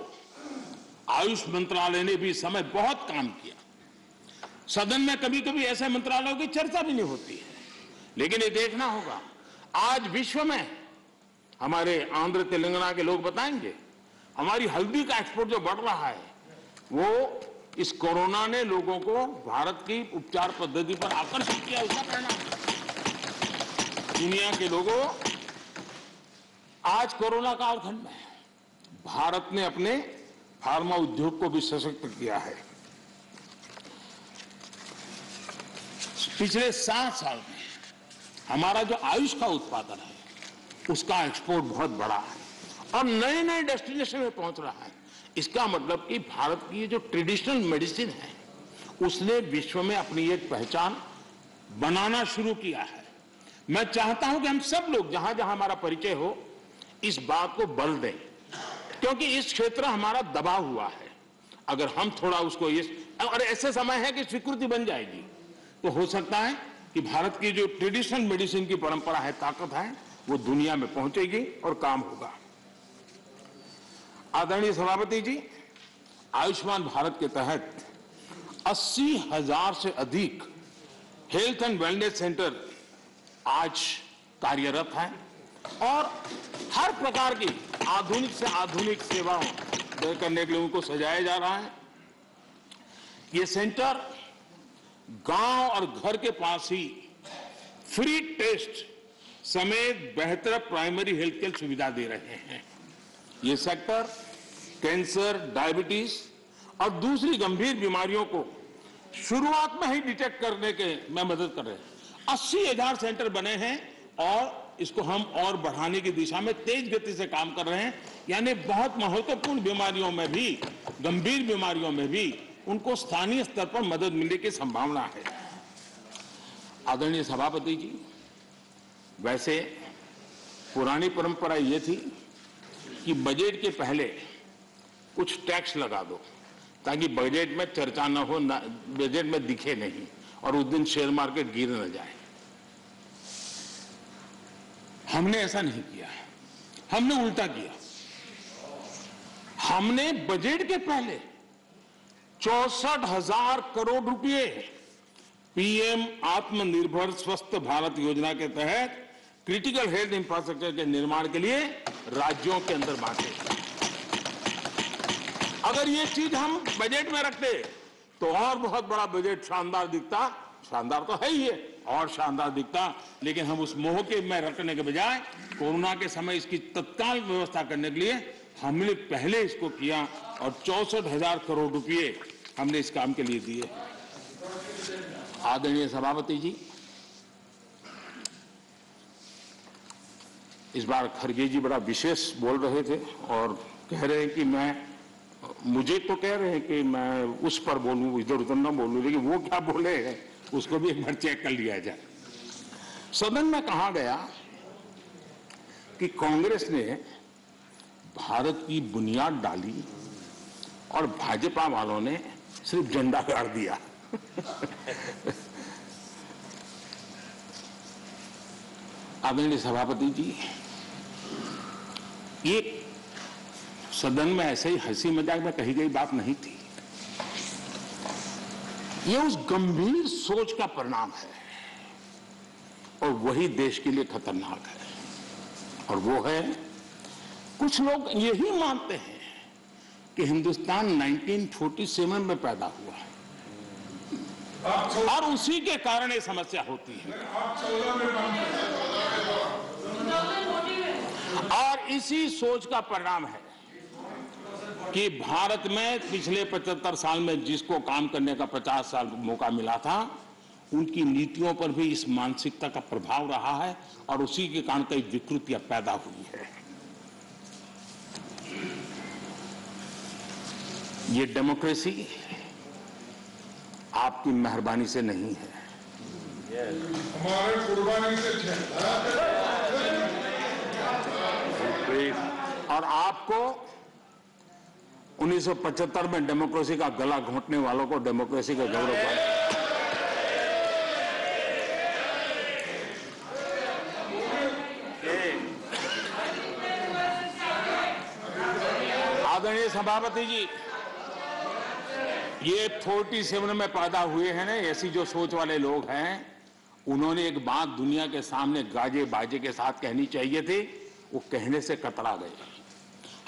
आयुष मंत्रालय ने भी समय बहुत काम किया। सदन में कभी कभी ऐसे मंत्रालयों की चर्चा भी नहीं होती है, लेकिन ये देखना होगा, आज विश्व में हमारे आंध्र तेलंगाना के लोग बताएंगे, हमारी हल्दी का एक्सपोर्ट जो बढ़ रहा है वो इस कोरोना ने लोगों को भारत की उपचार पद्धति पर आकर्षित किया, उसका परिणाम। दुनिया के लोगों, आज कोरोना कालखंड में भारत ने अपने फार्मा उद्योग को भी सशक्त किया है। पिछले 7 साल में हमारा जो आयुष का उत्पादन है उसका एक्सपोर्ट बहुत बड़ा है और नए नए डेस्टिनेशन में पहुंच रहा है। इसका मतलब कि भारत की जो ट्रेडिशनल मेडिसिन है उसने विश्व में अपनी एक पहचान बनाना शुरू किया है। मैं चाहता हूं कि हम सब लोग जहां जहां हमारा परिचय हो इस बात को बल दें, क्योंकि इस क्षेत्र हमारा दबा हुआ है। अगर हम थोड़ा उसको और ऐसे समय है कि स्वीकृति बन जाएगी तो हो सकता है कि भारत की जो ट्रेडिशनल मेडिसिन की परंपरा है, ताकत है, वो दुनिया में पहुंचेगी और काम होगा। आदरणीय सभापति जी, आयुष्मान भारत के तहत 80,000 से अधिक हेल्थ एंड वेलनेस सेंटर आज कार्यरत हैं और हर प्रकार की आधुनिक से आधुनिक सेवाओं करने के लिए उनको सजाया जा रहा है। ये सेंटर गांव और घर के पास ही फ्री टेस्ट समेत बेहतर प्राइमरी हेल्थ केयर सुविधा दे रहे हैं। ये सेक्टर कैंसर, डायबिटीज और दूसरी गंभीर बीमारियों को शुरुआत में ही डिटेक्ट करने में मदद कर रहे हैं। 80,000 सेंटर बने हैं और इसको हम और बढ़ाने की दिशा में तेज गति से काम कर रहे हैं। यानी बहुत महत्वपूर्ण बीमारियों में भी, गंभीर बीमारियों में भी उनको स्थानीय स्तर पर मदद मिलने की संभावना है। आदरणीय सभापति जी, वैसे पुरानी परंपरा ये थी कि बजट के पहले कुछ टैक्स लगा दो ताकि बजट में चर्चा न हो, बजट में दिखे नहीं और उस दिन शेयर मार्केट गिर न जाए। हमने ऐसा नहीं किया, हमने उल्टा किया। हमने बजट के पहले 64,000 करोड़ रुपए पीएम आत्मनिर्भर स्वस्थ भारत योजना के तहत क्रिटिकल हेल्थ इंफ्रास्ट्रक्चर के निर्माण के लिए राज्यों के अंदर बांटे। अगर ये चीज हम बजट में रखते तो और बहुत बड़ा बजट शानदार दिखता, शानदार तो है ही है और शानदार दिखता, लेकिन हम उस मोह के में रखने के बजाय कोरोना के समय इसकी तत्काल व्यवस्था करने के लिए हमने पहले इसको किया और 64,000 करोड़ रुपए हमने इस काम के लिए दिए। आदरणीय सभापति जी, इस बार खड़गे जी बड़ा विशेष बोल रहे थे और कह रहे हैं कि मुझे तो कह रहे हैं कि मैं उस पर बोलूं, इधर उधर ना बोलूं, लेकिन वो क्या बोले हैं उसको भी एक बार चेक कर लिया जाए। सदन में कहा गया कि कांग्रेस ने भारत की बुनियाद डाली और भाजपा वालों ने सिर्फ झंडा गाड़ दिया। आदरणीय सभापति जी, ये सदन में ऐसे ही हंसी मजाक में कही गई बात नहीं थी। ये उस गंभीर सोच का परिणाम है और वही देश के लिए खतरनाक है। और वो है, कुछ लोग यही मानते हैं कि हिंदुस्तान 1947 में पैदा हुआ है और उसी के कारण ये समस्या होती है। और इसी सोच का परिणाम है कि भारत में पिछले 75 साल में जिसको काम करने का 50 साल मौका मिला था, उनकी नीतियों पर भी इस मानसिकता का प्रभाव रहा है और उसी के कारण कई विकृतियां पैदा हुई है। ये डेमोक्रेसी आपकी मेहरबानी से नहीं है, हमारे कुर्बानी से और आपको 1975 में डेमोक्रेसी का गला घोंटने वालों को डेमोक्रेसी का गौरव पाया। आदरणीय सभापति जी, ये 47 में पैदा हुए हैं ना, ऐसी जो सोच वाले लोग हैं, उन्होंने एक बात दुनिया के सामने गाजे बाजे के साथ कहनी चाहिए थी, वो कहने से कतरा गए।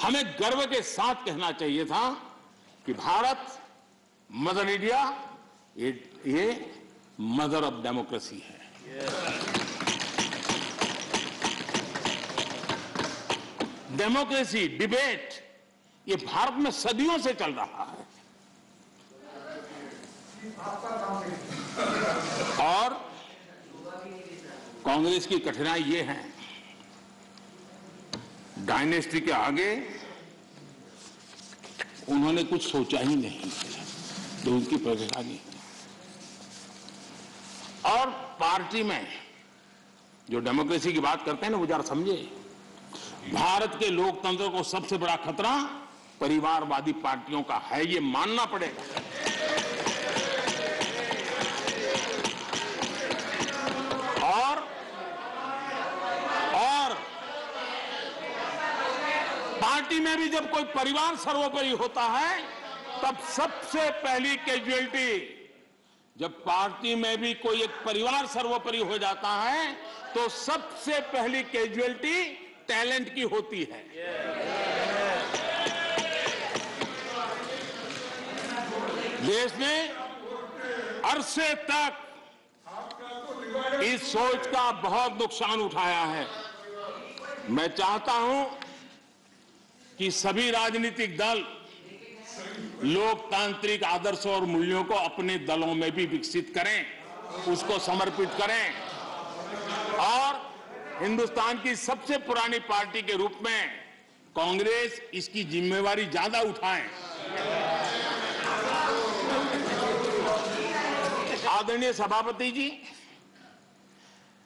हमें गर्व के साथ कहना चाहिए था कि भारत, मदर इंडिया, ये मदर ऑफ डेमोक्रेसी है। डेमोक्रेसी, डिबेट, ये भारत में सदियों से चल रहा है। और कांग्रेस की कठिनाई ये है, डायनेस्टी के आगे उन्होंने कुछ सोचा ही नहीं, तो उनकी परेशानी है। पार्टी में जो डेमोक्रेसी की बात करते हैं ना, वो जरा समझे। भारत के लोकतंत्र को सबसे बड़ा खतरा परिवारवादी पार्टियों का है, ये मानना पड़ेगा। और पार्टी में भी जब कोई परिवार सर्वोपरि होता है, तब सबसे पहली कैजुअलिटी, जब पार्टी में भी कोई एक परिवार सर्वोपरि हो जाता है, तो सबसे पहली कैजुअलिटी टैलेंट की होती है। देश ने अरसे तक इस सोच का बहुत नुकसान उठाया है। मैं चाहता हूं कि सभी राजनीतिक दल लोकतांत्रिक आदर्शों और मूल्यों को अपने दलों में भी विकसित करें, उसको समर्पित करें और हिंदुस्तान की सबसे पुरानी पार्टी के रूप में कांग्रेस इसकी जिम्मेवारी ज्यादा उठाए। आदरणीय सभापति जी,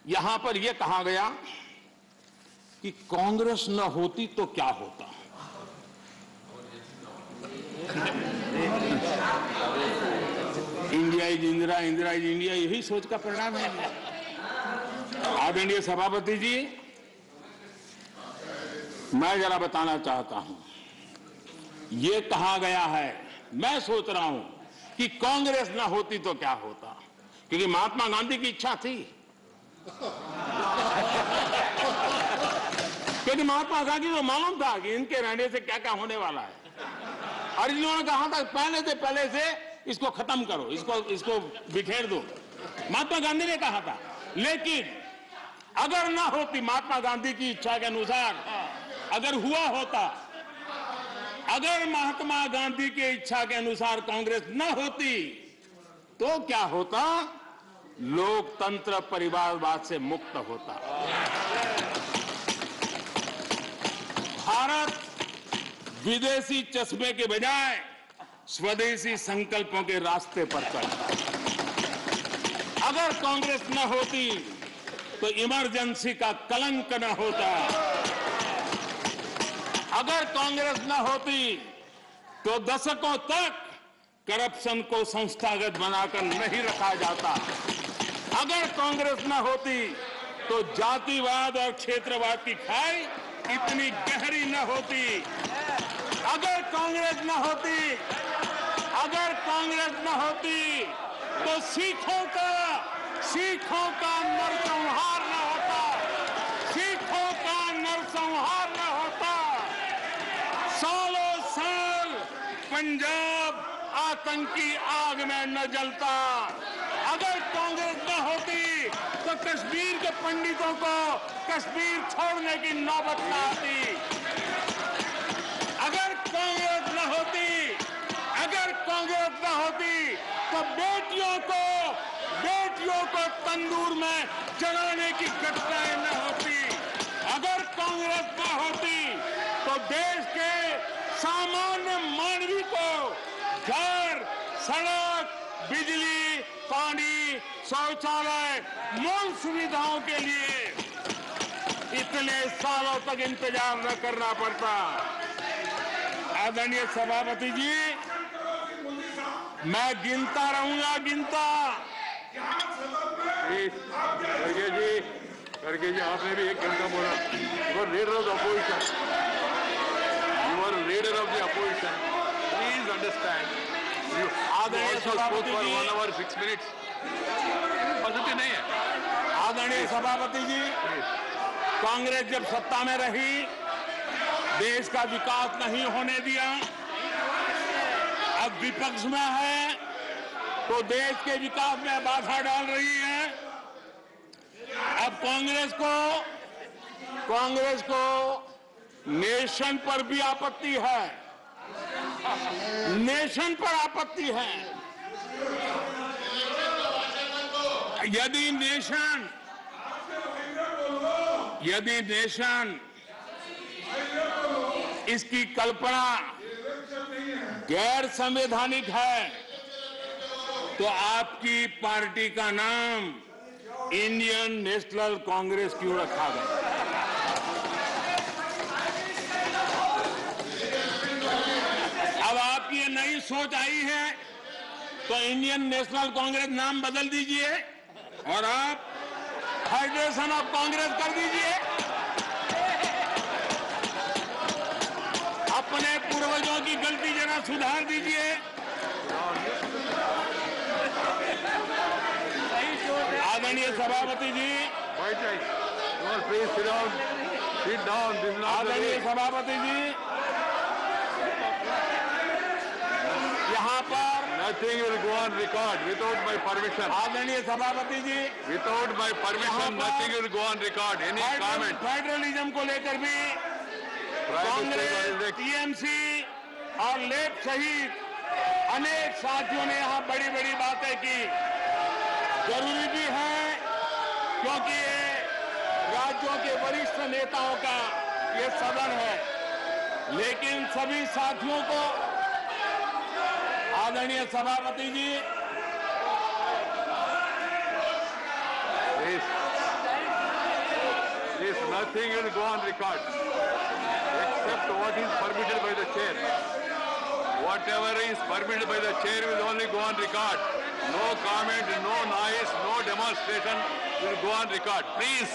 यहां पर यह कहा गया कि कांग्रेस न होती तो क्या होता। India is Indira, Indira is India, यही सोच का परिणाम है। आदरणीय सभापति जी, मैं जरा बताना चाहता हूं, यह कहा गया है, मैं सोच रहा हूं कि कांग्रेस ना होती तो क्या होता, क्योंकि महात्मा गांधी की इच्छा थी। क्योंकि महात्मा गांधी को मालूम था कि इनके रहने से क्या क्या होने वाला है, और इन्होंने कहा था पहले से इसको खत्म करो, इसको बिखेर दो। महात्मा गांधी ने कहा था। लेकिन अगर ना होती महात्मा गांधी की इच्छा के अनुसार, अगर हुआ होता, अगर महात्मा गांधी की इच्छा के अनुसार कांग्रेस ना होती तो क्या होता? लोकतंत्र परिवारवाद से मुक्त होता। भारत विदेशी चश्मे के बजाय स्वदेशी संकल्पों के रास्ते पर चलता। अगर कांग्रेस न होती तो इमरजेंसी का कलंक न होता। अगर कांग्रेस न होती तो दशकों तक करप्शन को संस्थागत बनाकर नहीं रखा जाता। अगर कांग्रेस न होती तो जातिवाद और क्षेत्रवाद की खाई इतनी गहरी न होती। अगर कांग्रेस न होती तो सिखों का नरसंहार न होता। सिखों का नरसंहार न होता। सालों साल पंजाब आतंकी आग में न जलता। अगर कांग्रेस न होती तो कश्मीर के पंडितों को कश्मीर छोड़ने की नौबत न आती। अगर कांग्रेस न होती तो बेटियों को तंदूर में जलाने की घटनाएं न होती। अगर कांग्रेस न होती तो देश के सामान्य मानवी को घर, सड़क, बिजली, पानी, शौचालय, मूल सुविधाओं के लिए इतने सालों तक इंतजार न करना पड़ता। आदरणीय सभापति जी, मैं गिनता रहूंगा। खड़गे जी, आपने भी 1 घंटा बोला। You are leader of the opposition. You are leader of the opposition. Please understand. You also spoke for 1 hour 6 minutes. पद्धति नहीं है। आदरणीय सभापति जी, कांग्रेस जब सत्ता में रही, देश का विकास नहीं होने दिया। अब विपक्ष में है तो देश के विकास में बाधा डाल रही है। अब कांग्रेस को नेशन पर भी आपत्ति है। नेशन पर आपत्ति है। यदि नेशन इसकी कल्पना गैर संवैधानिक है तो आपकी पार्टी का नाम इंडियन नेशनल कांग्रेस क्यों रखा गया? अब आपकी ये नई सोच आई है तो इंडियन नेशनल कांग्रेस नाम बदल दीजिए और आप फेडरेशन ऑफ कांग्रेस कर दीजिए। अपने पूर्वजों की गलती जरा सुधार दीजिए। आदरणीय सभापति जी, आदरणीय सभापति जी, यहाँ पर nothing will go on record without my permission. आदरणीय सभापति जी, Without my permission, nothing will go on record. Any comment? Federalism को लेकर भी कांग्रेस, टीएमसी और लेफ्ट सहित अनेक साथियों ने यहाँ बड़ी बड़ी बातें की। जरूरी भी है क्योंकि ये राज्यों के वरिष्ठ नेताओं का ये सदन है, लेकिन सभी साथियों को आदरणीय सभापति जी, Please, nothing will go on record except what is permitted by the chair. Whatever is permitted by the chair will only go on record. No comment, no noise, no demonstration will go on record. Please,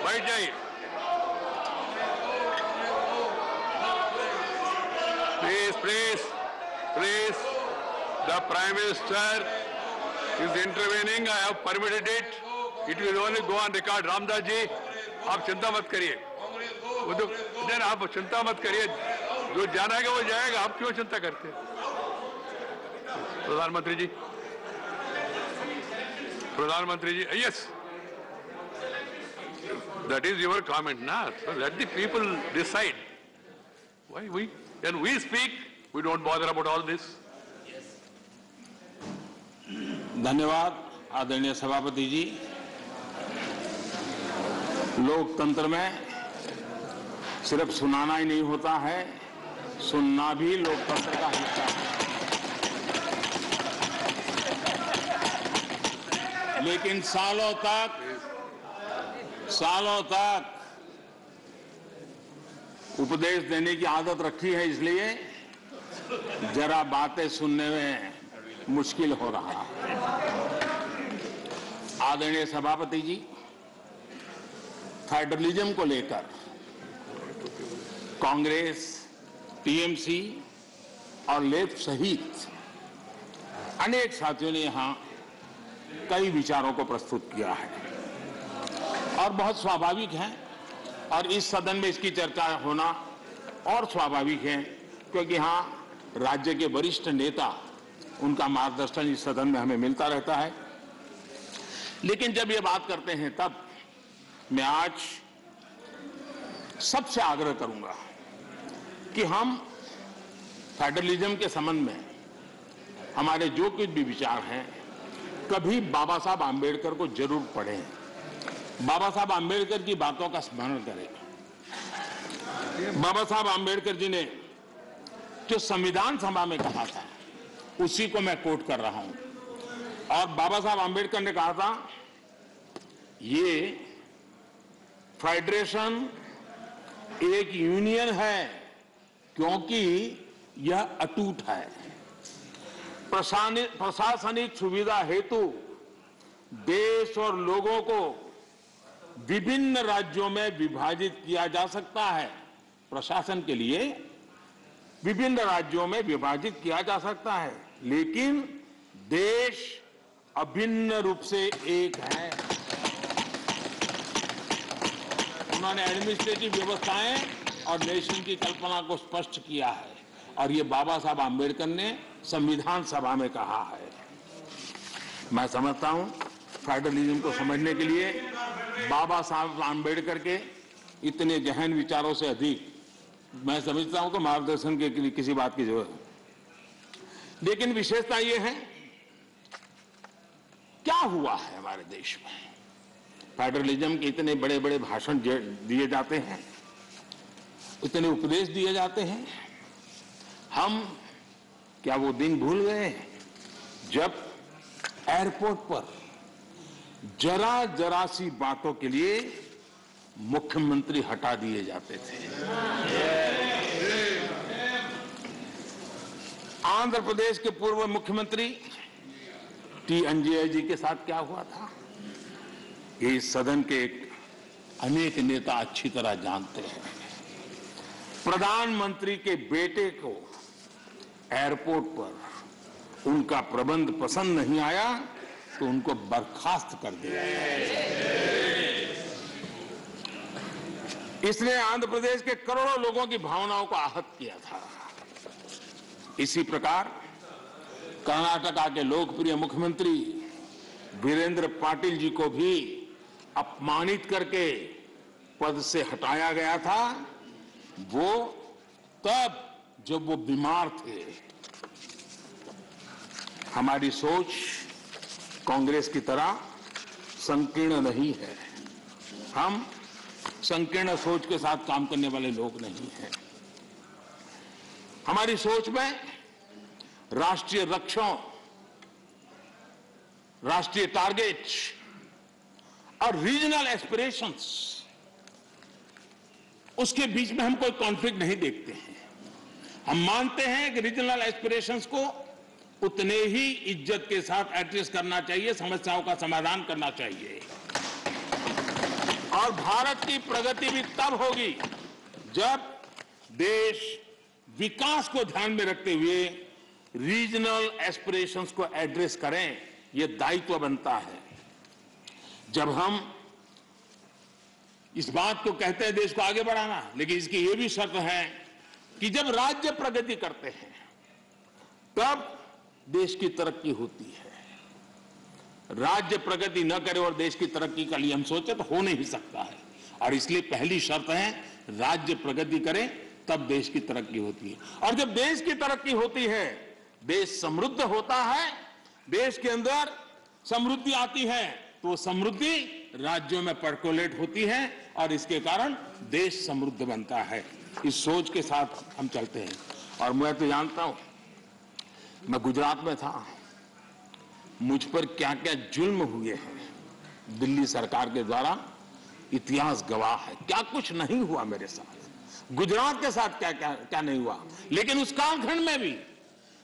बैठ जाइए. Please. The Prime Minister is intervening. I have permitted it. It will only go on record. Ramdas ji, आप चिंता मत करिए. आप चिंता मत करिए. जो जाना है वो जाएगा. आप क्यों चिंता करते हैं? प्रधानमंत्री जी, yes. That is your comment, na? So let the people decide. Why when we speak, we don't bother about all this. धन्यवाद आदरणीय सभापति जी। लोकतंत्र में सिर्फ सुनाना ही नहीं होता है, सुनना भी लोकतंत्र का हिस्सा है। लेकिन सालों तक उपदेश देने की आदत रखी है, इसलिए जरा बातें सुनने में मुश्किल हो रहा है। आदरणीय सभापति जी, फेडरलिज्म को लेकर कांग्रेस, टीएमसी और लेफ्ट सहित अनेक साथियों ने यहां कई विचारों को प्रस्तुत किया है और बहुत स्वाभाविक है, और इस सदन में इसकी चर्चा होना और स्वाभाविक है क्योंकि यहां राज्य के वरिष्ठ नेता, उनका मार्गदर्शन इस सदन में हमें मिलता रहता है। लेकिन जब ये बात करते हैं तब मैं आज सबसे आग्रह करूंगा कि हम फेडरलिज्म के संबंध में हमारे जो कुछ भी विचार हैं, कभी बाबा साहब आम्बेडकर को जरूर पढ़ें, बाबा साहब आम्बेडकर की बातों का स्मरण करें। बाबा साहब आम्बेडकर जी ने जो संविधान सभा में कहा था, उसी को मैं कोट कर रहा हूं। और बाबा साहब आम्बेडकर ने कहा था, ये फेडरेशन एक यूनियन है क्योंकि यह अटूट है। प्रशासनिक सुविधा हेतु देश और लोगों को विभिन्न राज्यों में विभाजित किया जा सकता है। प्रशासन के लिए विभिन्न राज्यों में विभाजित किया जा सकता है, लेकिन देश अभिन्न रूप से एक है। उन्होंने एडमिनिस्ट्रेटिव व्यवस्थाएं और नेशन की कल्पना को स्पष्ट किया है, और ये बाबा साहब आम्बेडकर ने संविधान सभा में कहा है। मैं समझता हूं फेडरलिज्म को समझने के लिए बाबा साहब आम्बेडकर के इतने गहन विचारों से अधिक मैं समझता हूं कि मार्गदर्शन के लिए किसी बात की जरूरत है। लेकिन विशेषता यह है, क्या हुआ है हमारे देश में? फेडरलिज्म के इतने बड़े बड़े भाषण दिए जाते हैं, इतने उपदेश दिए जाते हैं, हम क्या वो दिन भूल गए जब एयरपोर्ट पर जरा जरा सी बातों के लिए मुख्यमंत्री हटा दिए जाते थे। आंध्र प्रदेश के पूर्व मुख्यमंत्री टी अंजय जी के साथ क्या हुआ था, ये इस सदन के अनेक नेता अच्छी तरह जानते हैं। प्रधानमंत्री के बेटे को एयरपोर्ट पर उनका प्रबंध पसंद नहीं आया तो उनको बर्खास्त कर दिया। इसने आंध्र प्रदेश के करोड़ों लोगों की भावनाओं को आहत किया था। इसी प्रकार कर्नाटका के लोकप्रिय मुख्यमंत्री वीरेंद्र पाटिल जी को भी अपमानित करके पद से हटाया गया था, वो तब जब वो बीमार थे। हमारी सोच कांग्रेस की तरह संकीर्ण नहीं है। हम संकीर्ण सोच के साथ काम करने वाले लोग नहीं हैं। हमारी सोच में राष्ट्रीय लक्ष्यों, राष्ट्रीय टारगेट्स और रीजनल एस्पिरेशंस, उसके बीच में हम कोई कॉन्फ्लिक्ट नहीं देखते हैं। हम मानते हैं कि रीजनल एस्पिरेशंस को उतने ही इज्जत के साथ एड्रेस करना चाहिए, समस्याओं का समाधान करना चाहिए। और भारत की प्रगति भी तब होगी जब देश विकास को ध्यान में रखते हुए रीजनल एस्पिरेशंस को एड्रेस करें। यह दायित्व बनता है। जब हम इस बात को कहते हैं देश को आगे बढ़ाना, लेकिन इसकी यह भी शर्त है कि जब राज्य प्रगति करते हैं तब देश की तरक्की होती है। राज्य प्रगति न करे और देश की तरक्की के लिए हम सोचे तो हो नहीं सकता है। और इसलिए पहली शर्त है राज्य प्रगति करे तब देश की तरक्की होती है। और जब देश की तरक्की होती है, देश समृद्ध होता है, देश के अंदर समृद्धि आती है, तो समृद्धि राज्यों में पर्कोलेट होती है और इसके कारण देश समृद्ध बनता है। इस सोच के साथ हम चलते हैं। और मैं तो जानता हूं, मैं गुजरात में था, मुझ पर क्या क्या जुल्म हुए हैं दिल्ली सरकार के द्वारा, इतिहास गवाह है। क्या कुछ नहीं हुआ मेरे साथ, गुजरात के साथ क्या क्या क्या नहीं हुआ। लेकिन उस कालखंड में भी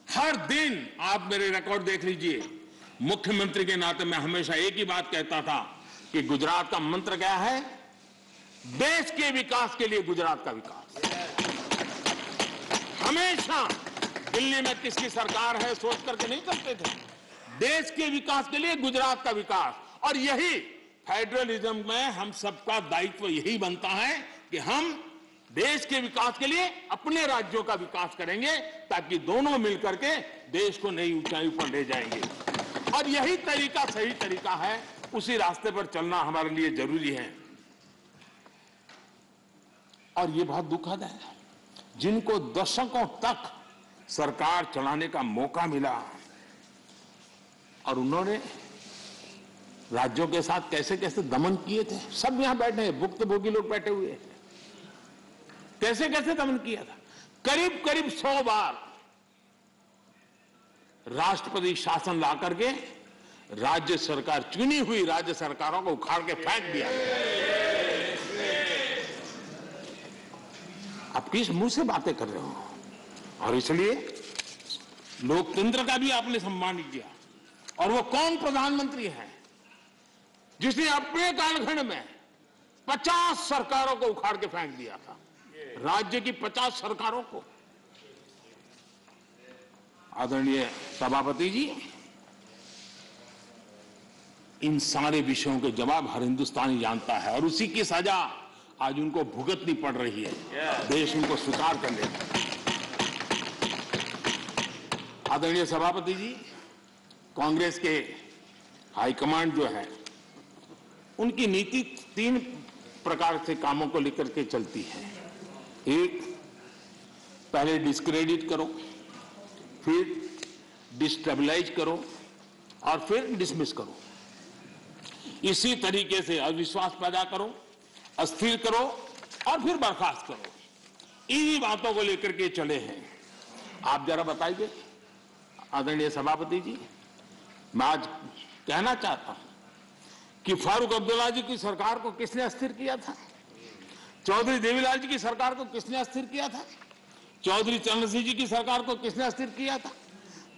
हर दिन, आप मेरे रिकॉर्ड देख लीजिए, मुख्यमंत्री के नाते मैं हमेशा एक ही बात कहता था कि गुजरात का मंत्र क्या है, देश के विकास के लिए गुजरात का विकास। हमेशा दिल्ली में किसकी सरकार है सोच करके नहीं करते थे, देश के विकास के लिए गुजरात का विकास। और यही फेडरलिज्म में हम सबका दायित्व यही बनता है कि हम देश के विकास के लिए अपने राज्यों का विकास करेंगे, ताकि दोनों मिलकर के देश को नई ऊंचाई पर ले जाएंगे। और यही तरीका सही तरीका है, उसी रास्ते पर चलना हमारे लिए जरूरी है। और ये बहुत दुखद है, जिनको दशकों तक सरकार चलाने का मौका मिला और उन्होंने राज्यों के साथ कैसे कैसे दमन किए थे। सब यहां बैठे हैं, भुक्तभोगी लोग बैठे हुए हैं, कैसे कैसे दमन किया था। करीब करीब 100 बार राष्ट्रपति शासन ला करके राज्य सरकार, चुनी हुई राज्य सरकारों को उखाड़ के फेंक दिया। आप किस मुंह से बातें कर रहे हो। और इसलिए लोकतंत्र का भी आपने सम्मान किया। और वो कौन प्रधानमंत्री है जिसने अपने कालखंड में 50 सरकारों को उखाड़ के फेंक दिया था, राज्य की 50 सरकारों को। आदरणीय सभापति जी, इन सारे विषयों के जवाब हर हिंदुस्तानी जानता है और उसी की सजा आज उनको भुगतनी पड़ रही है। देश उनको स्वीकार कर लेता है। आदरणीय सभापति जी, कांग्रेस के हाईकमांड जो है, उनकी नीति 3 प्रकार से कामों को लेकर के चलती है। एक, पहले डिस्क्रेडिट करो, फिर डिस्टेबलाइज करो और फिर डिसमिस करो। इसी तरीके से अविश्वास पैदा करो, अस्थिर करो और फिर बर्खास्त करो। इन्हीं बातों को लेकर के चले हैं। आप जरा बताइए आदरणीय सभापति जी, मैं आज कहना चाहता हूं कि फारूक अब्दुल्ला जी की सरकार को किसने अस्थिर किया था, चौधरी देवीलाल जी की सरकार को किसने अस्थिर किया था, चौधरी चरण सिंह जी की सरकार को किसने अस्थिर किया था,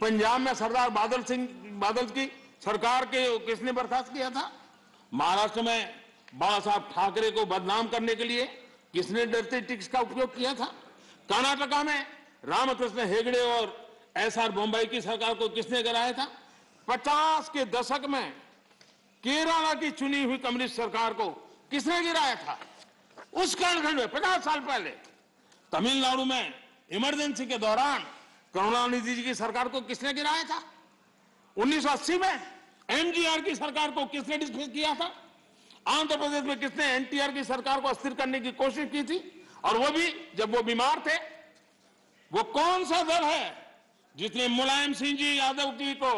पंजाब में सरदार बादल की सरकार के किसने बर्खास्त किया था, महाराष्ट्र में बाला साहब ठाकरे को बदनाम करने के लिए किसने डर्टी ट्रिक्स का उपयोग किया था, कर्नाटका में रामकृष्ण हेगड़े और एसआर बोम्बई की सरकार को किसने गिराया था, 50 के दशक में केरला की चुनी हुई कम्युनिस्ट सरकार को किसने गिराया था, उस कालखंड में 50 साल पहले तमिलनाडु में इमरजेंसी के दौरान करुणानिधि जी की सरकार को किसने गिराया था, 1980 में एमजीआर की सरकार को किसने डिसमिस किया था, आंध्र प्रदेश में किसने एनटीआर की सरकार को अस्थिर करने की कोशिश की थी, और वो भी जब वो बीमार थे। वो कौन सा दल है जिसने मुलायम सिंह जी यादव जी को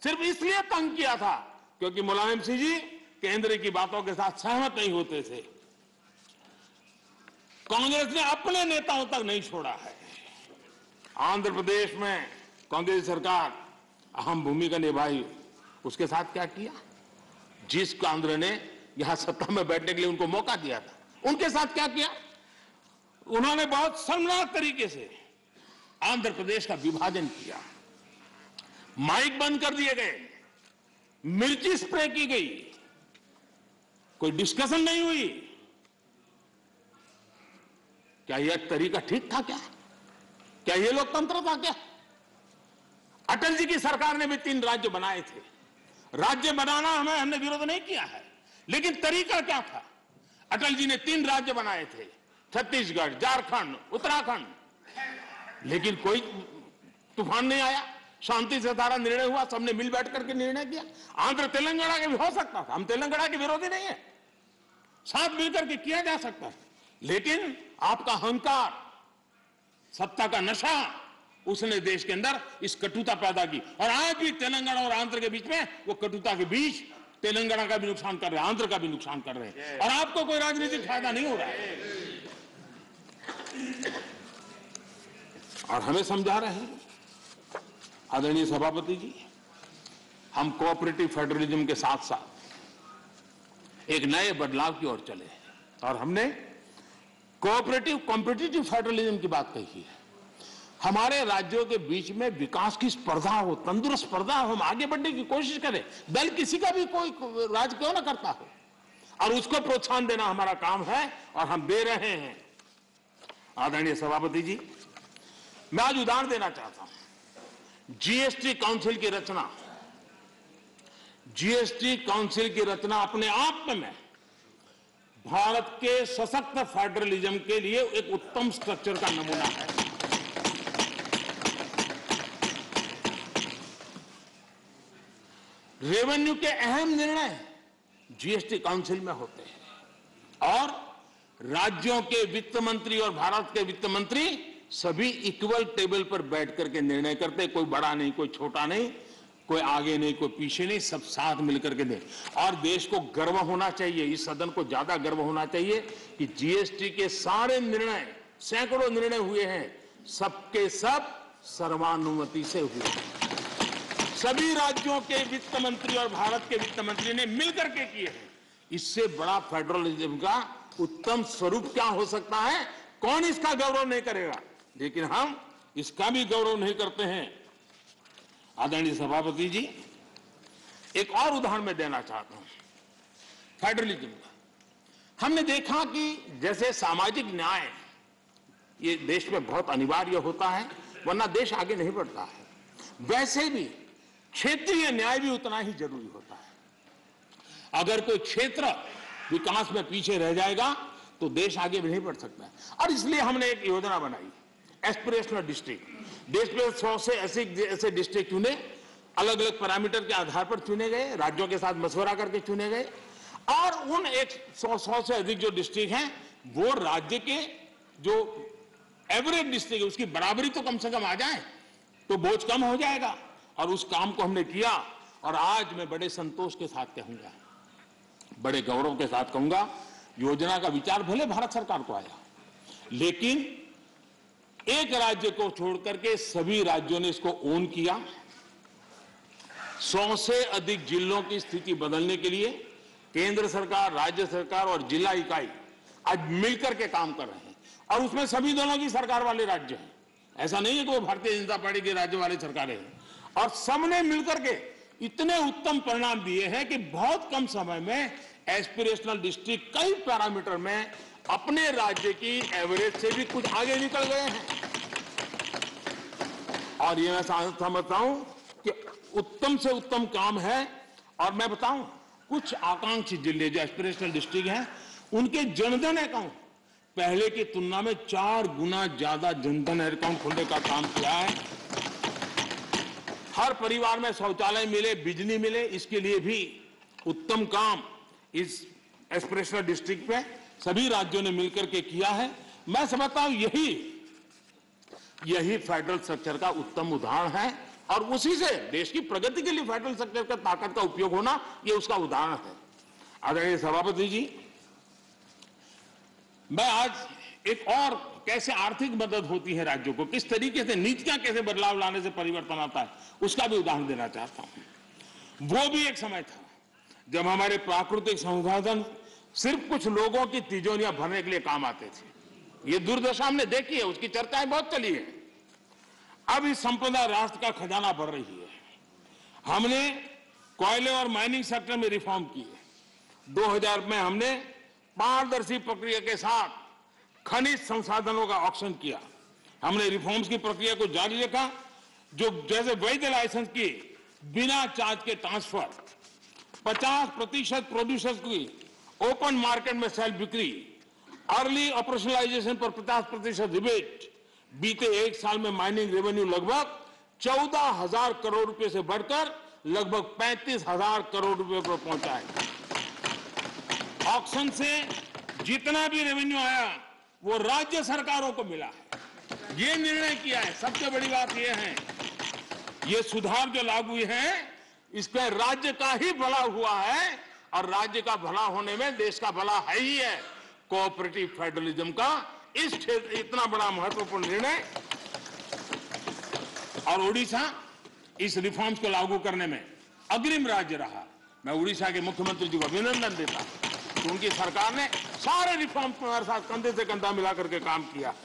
सिर्फ इसलिए तंग किया था क्योंकि मुलायम सिंह जी केंद्र की बातों के साथ सहमत नहीं होते थे। कांग्रेस ने अपने नेताओं तक नहीं छोड़ा है। आंध्र प्रदेश में कांग्रेस सरकार अहम भूमिका निभाई, उसके साथ क्या किया, जिस कांग्रेस ने यहां सत्ता में बैठने के लिए उनको मौका दिया था, उनके साथ क्या किया, उन्होंने बहुत शर्मनाक तरीके से आंध्र प्रदेश का विभाजन किया, माइक बंद कर दिए गए, मिर्ची स्प्रे की गई, कोई डिस्कशन नहीं हुई। क्या यह तरीका ठीक था क्या यह लोकतंत्र था क्या? अटल जी की सरकार ने भी 3 राज्य बनाए थे। राज्य बनाना हमने विरोध नहीं किया है, लेकिन तरीका क्या था? अटल जी ने 3 राज्य बनाए थे, छत्तीसगढ़, झारखंड, उत्तराखंड, लेकिन कोई तूफान नहीं आया, शांति से सारा निर्णय हुआ, सबने मिल बैठ करके निर्णय किया। आंध्र तेलंगाना के भी हो सकता था, हम तेलंगाना के विरोधी नहीं है, साथ मिलकर के किया जा सकता है, लेकिन आपका अहंकार, सत्ता का नशा, उसने देश के अंदर इस कटुता पैदा की, और आज भी तेलंगाना और आंध्र के बीच में वो कटुता के बीच तेलंगाना का भी नुकसान कर रहे हैं, आंध्र का भी नुकसान कर रहे हैं, और आपको कोई राजनीतिक फायदा नहीं हो रहा है। और हमें समझा रहे हैं आदरणीय सभापति जी, हम कोऑपरेटिव फेडरलिज्म के साथ साथ एक नए बदलाव की ओर चले हैं, और हमने कोऑपरेटिव कॉम्पिटिटिव फेडरलिज्म की बात कही है। हमारे राज्यों के बीच में विकास की स्पर्धा हो, तंदुरुस्त स्पर्धा हो, हम आगे बढ़ने की कोशिश करें, दल किसी का भी कोई राज क्यों ना करता हो, और उसको प्रोत्साहन देना हमारा काम है, और हम दे रहे हैं। आदरणीय सभापति जी, मैं आज उदाहरण देना चाहता हूं। जीएसटी काउंसिल की रचना, जीएसटी काउंसिल की रचना अपने आप में भारत के सशक्त फेडरलिज्म के लिए एक उत्तम स्ट्रक्चर का नमूना है। रेवेन्यू के अहम निर्णय जीएसटी काउंसिल में होते हैं, और राज्यों के वित्त मंत्री और भारत के वित्त मंत्री सभी इक्वल टेबल पर बैठ करके निर्णय करते, कोई बड़ा नहीं, कोई छोटा नहीं, कोई आगे नहीं, कोई पीछे नहीं, सब साथ मिलकर के दे। और देश को गर्व होना चाहिए, इस सदन को ज्यादा गर्व होना चाहिए कि जीएसटी के सारे निर्णय, सैकड़ों निर्णय हुए हैं, सबके सब सर्वानुमति से हुए। सभी राज्यों के वित्त मंत्री और भारत के वित्त मंत्री ने मिलकर के किए हैं। इससे बड़ा फेडरलिज्म का उत्तम स्वरूप क्या हो सकता है? कौन इसका गौरव नहीं करेगा? लेकिन हम इसका भी गौरव नहीं करते हैं। आदरणीय सभापति जी, एक और उदाहरण मैं देना चाहता हूं फेडरलिज्म का। हमने देखा कि जैसे सामाजिक न्याय ये देश में बहुत अनिवार्य होता है, वरना देश आगे नहीं बढ़ता है, वैसे भी क्षेत्रीय न्याय भी उतना ही जरूरी होता है। अगर कोई क्षेत्र विकास में पीछे रह जाएगा तो देश आगे भी नहीं बढ़ सकता है। और इसलिए हमने एक योजना बनाई, एस्पिरेशनल डिस्ट्रिक्ट। देश में 100 से ऐसे डिस्ट्रिक्ट चुने, अलग अलग पैरामीटर के आधार पर चुने गए, राज्यों के साथ मशवरा करके चुने गए, और उन 100 से अधिक जो डिस्ट्रिक्ट हैं वो राज्य के जो एवरेज डिस्ट्रिक्ट है उसकी बराबरी तो कम से कम आ जाए तो बोझ कम हो जाएगा। और उस काम को हमने किया, और आज मैं बड़े संतोष के साथ कहूंगा, बड़े गौरव के साथ कहूंगा, योजना का विचार भले भारत सरकार को आया, लेकिन एक राज्य को छोड़कर के सभी राज्यों ने इसको ओन किया। 100 से अधिक जिलों की स्थिति बदलने के लिए केंद्र सरकार, राज्य सरकार और जिला इकाई आज मिलकर के काम कर रहे हैं और उसमें सभी दोनों की सरकार वाले राज्य हैं। ऐसा नहीं है कि वो भारतीय जनता पार्टी के राज्य वाले सरकारें हैं। और सबने मिलकर के इतने उत्तम परिणाम दिए हैं कि बहुत कम समय में एस्पिरेशनल डिस्ट्रिक्ट कई पैरामीटर में अपने राज्य की एवरेज से भी कुछ आगे निकल गए हैं। और ये मैं समझता हूं कि उत्तम से उत्तम काम है। और मैं बताऊं, कुछ आकांक्षी जिले जो एस्पिरेशनल डिस्ट्रिक्ट हैं, उनके जनधन अकाउंट पहले की तुलना में 4 गुना ज्यादा जनधन अकाउंट खोलने का काम किया है। हर परिवार में शौचालय मिले, बिजली मिले, इसके लिए भी उत्तम काम इस एस्पिरेशनल डिस्ट्रिक्ट में सभी राज्यों ने मिलकर के किया है। मैं समझता हूं यही फेडरल स्ट्रक्चर का उत्तम उदाहरण है और उसी से देश की प्रगति के लिए फेडरल स्ट्रक्चर का ताकत का उपयोग होना, यह उसका उदाहरण है। आदरणीय सभापति जी, मैं आज एक और कैसे आर्थिक मदद होती है राज्यों को, किस तरीके से नीतियां कैसे बदलाव लाने से परिवर्तन आता है, उसका भी उदाहरण देना चाहता हूं। वो भी एक समय था जब हमारे प्राकृतिक संसाधन सिर्फ कुछ लोगों की तिजोरियां भरने के लिए काम आते थे। ये दुर्दशा हमने देखी है, उसकी चर्चाएं बहुत चली है। अब इस संपदा राष्ट्र का खजाना भर रही है। हमने कोयले और माइनिंग सेक्टर में रिफॉर्म किए। 2000 में हमने पारदर्शी प्रक्रिया के साथ खनिज संसाधनों का ऑक्शन किया। हमने रिफॉर्म्स की प्रक्रिया को जारी रखा, जो जैसे वैध लाइसेंस की बिना चार्ज के ट्रांसफर, 50% प्रोड्यूसर्स की ओपन मार्केट में सेल बिक्री, अर्ली ऑपरेशनलाइजेशन पर 50% रिबेट। बीते एक साल में माइनिंग रेवेन्यू लगभग 14,000 करोड़ रुपए से बढ़कर लगभग 35,000 करोड़ रुपए पर पहुंचा है। ऑक्शन से जितना भी रेवेन्यू आया वो राज्य सरकारों को मिला है। ये निर्णय किया है। सबसे बड़ी बात यह है, ये सुधार जो लागू हुए हैं, इसका राज्य का ही भला हुआ है और राज्य का भला होने में देश का भला है ही है। कोऑपरेटिव फेडरलिज्म का इस क्षेत्र इतना बड़ा महत्वपूर्ण निर्णय, और उड़ीसा इस रिफॉर्म्स को लागू करने में अग्रिम राज्य रहा। मैं उड़ीसा के मुख्यमंत्री जी को अभिनंदन देता हूं कि उनकी सरकार ने सारे रिफॉर्म्स को हमारे साथ कंधे से कंधा मिलाकर के काम किया है।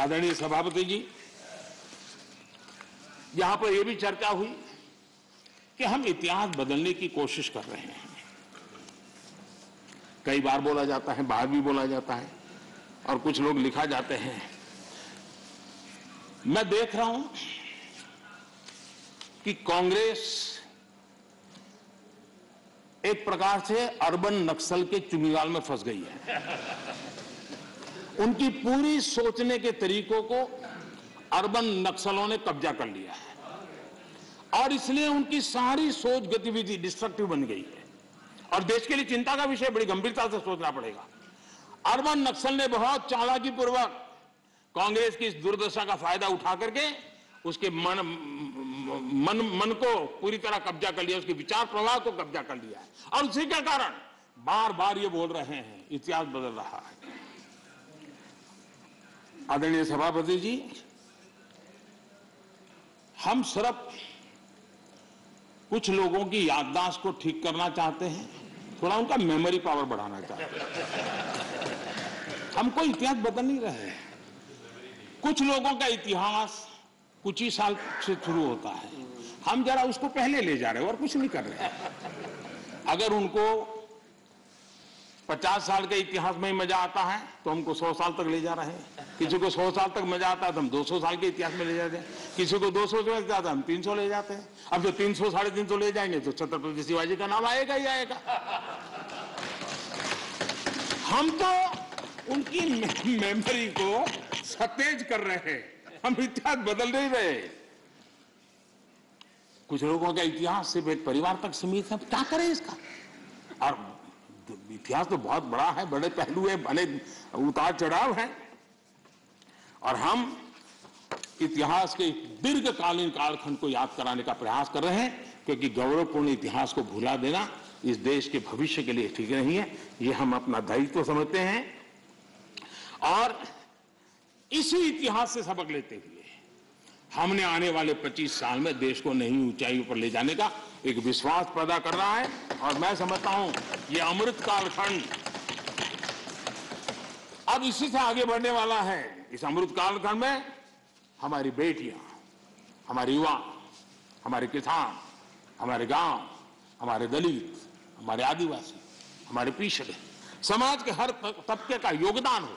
आदरणीय सभापति जी, यहां पर यह भी चर्चा हुई कि हम इतिहास बदलने की कोशिश कर रहे हैं। कई बार बोला जाता है, बाहर भी बोला जाता है और कुछ लोग लिखा जाते हैं। मैं देख रहा हूं कि कांग्रेस एक प्रकार से अर्बन नक्सल के चुंगल में फंस गई है। उनकी पूरी सोचने के तरीकों को अर्बन नक्सलों ने कब्जा कर लिया है और इसलिए उनकी सारी सोच गतिविधि डिस्ट्रक्टिव बन गई है और देश के लिए चिंता का विषय, बड़ी गंभीरता से सोचना पड़ेगा। अर्बन नक्सल ने बहुत चालाकी पूर्वक कांग्रेस की इस दुर्दशा का फायदा उठा करके उसके मन को पूरी तरह कब्जा कर लिया, उसके विचार प्रवाह को कब्जा कर लिया है और उसी के कारण बार बार ये बोल रहे हैं इतिहास बदल रहा है। आदरणीय सभापति जी, हम सिर्फ कुछ लोगों की याददाश्त को ठीक करना चाहते हैं, थोड़ा उनका मेमोरी पावर बढ़ाना चाहते हैं। हम कोई इतिहास बदल नहीं रहे हैं। कुछ लोगों का इतिहास कुछ ही साल से शुरू होता है, हम जरा उसको पहले ले जा रहे हैं और कुछ नहीं कर रहे हैं। अगर उनको 50 साल के इतिहास में ही मजा आता है तो हमको 100 साल तक ले जा रहे हैं। किसी को 100 साल तक मजा आता है तो हम 200 साल के इतिहास में ले जाते हैं। किसी को 200 से मजा आता है हम 300 ले जाते हैं। अब जो 300 साढ़े 300 ले जाएंगे तो छत्रपति शिवाजी का नाम आएगा ही आएगा। हम तो उनकी मेमोरी को सतेज कर रहे हैं, हम इतिहास बदल नहीं रहे। कुछ लोगों का इतिहास सिर्फ एक परिवार तक सीमित है, क्या करें इसका? और इतिहास तो बहुत बड़ा है, बड़े पहलू है, बड़े उतार चढ़ाव है और हम इतिहास के दीर्घकालीन कालखंड को याद कराने का प्रयास कर रहे हैं, क्योंकि गौरवपूर्ण इतिहास को भुला देना इस देश के भविष्य के लिए ठीक नहीं है। ये हम अपना दायित्व समझते हैं और इसी इतिहास से सबक लेते हुए हमने आने वाले 25 साल में देश को नई ऊंचाइयों पर ले जाने का एक विश्वास पैदा कर रहा है। और मैं समझता हूं ये अमृत कालखंड अब इसी से आगे बढ़ने वाला है। इस अमृत कालखंड में हमारी बेटियां, हमारे युवा, हमारे किसान, हमारे गांव, हमारे दलित, हमारे आदिवासी, हमारे पिछड़े समाज के हर तबके का योगदान हो,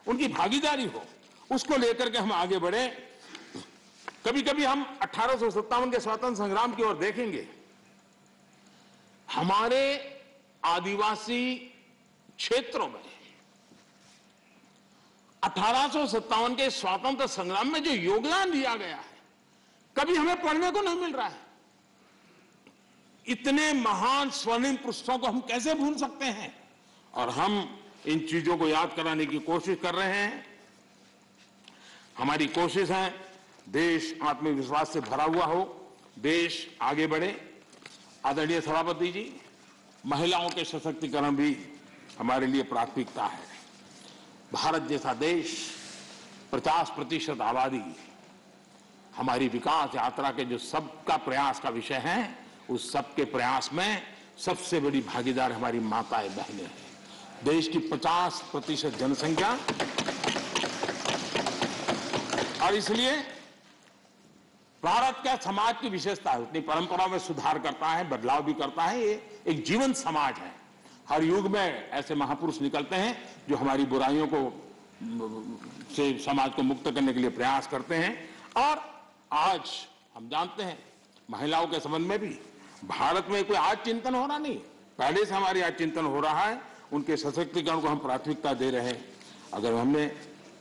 उनकी भागीदारी हो, उसको लेकर के हम आगे बढ़े। कभी कभी हम 1857 के स्वतंत्र संग्राम की ओर देखेंगे। हमारे आदिवासी क्षेत्रों में 1857 के स्वतंत्र संग्राम में जो योगदान दिया गया है, कभी हमें पढ़ने को नहीं मिल रहा है। इतने महान स्वर्णिम पुरुषों को हम कैसे भूल सकते हैं? और हम इन चीजों को याद कराने की कोशिश कर रहे हैं। हमारी कोशिश है देश आत्मविश्वास से भरा हुआ हो, देश आगे बढ़े। आदरणीय सभापति जी, महिलाओं के सशक्तिकरण भी हमारे लिए प्राथमिकता है। भारत जैसा देश 50% आबादी, हमारी विकास यात्रा के जो सबका प्रयास का विषय है, उस सबके प्रयास में सबसे बड़ी भागीदार हमारी माताएं बहनें हैं। देश की 50% जनसंख्या, और इसलिए भारत का समाज की विशेषता है, अपनी परंपराओं में सुधार करता है, बदलाव भी करता है। ये एक जीवंत समाज है। हर युग में ऐसे महापुरुष निकलते हैं जो हमारी बुराइयों को से समाज को मुक्त करने के लिए प्रयास करते हैं। और आज हम जानते हैं महिलाओं के संबंध में भी भारत में कोई आज चिंतन हो रहा नहीं, पहले से हमारी आज चिंतन हो रहा है। उनके सशक्तिकरण को हम प्राथमिकता दे रहे हैं। अगर हमने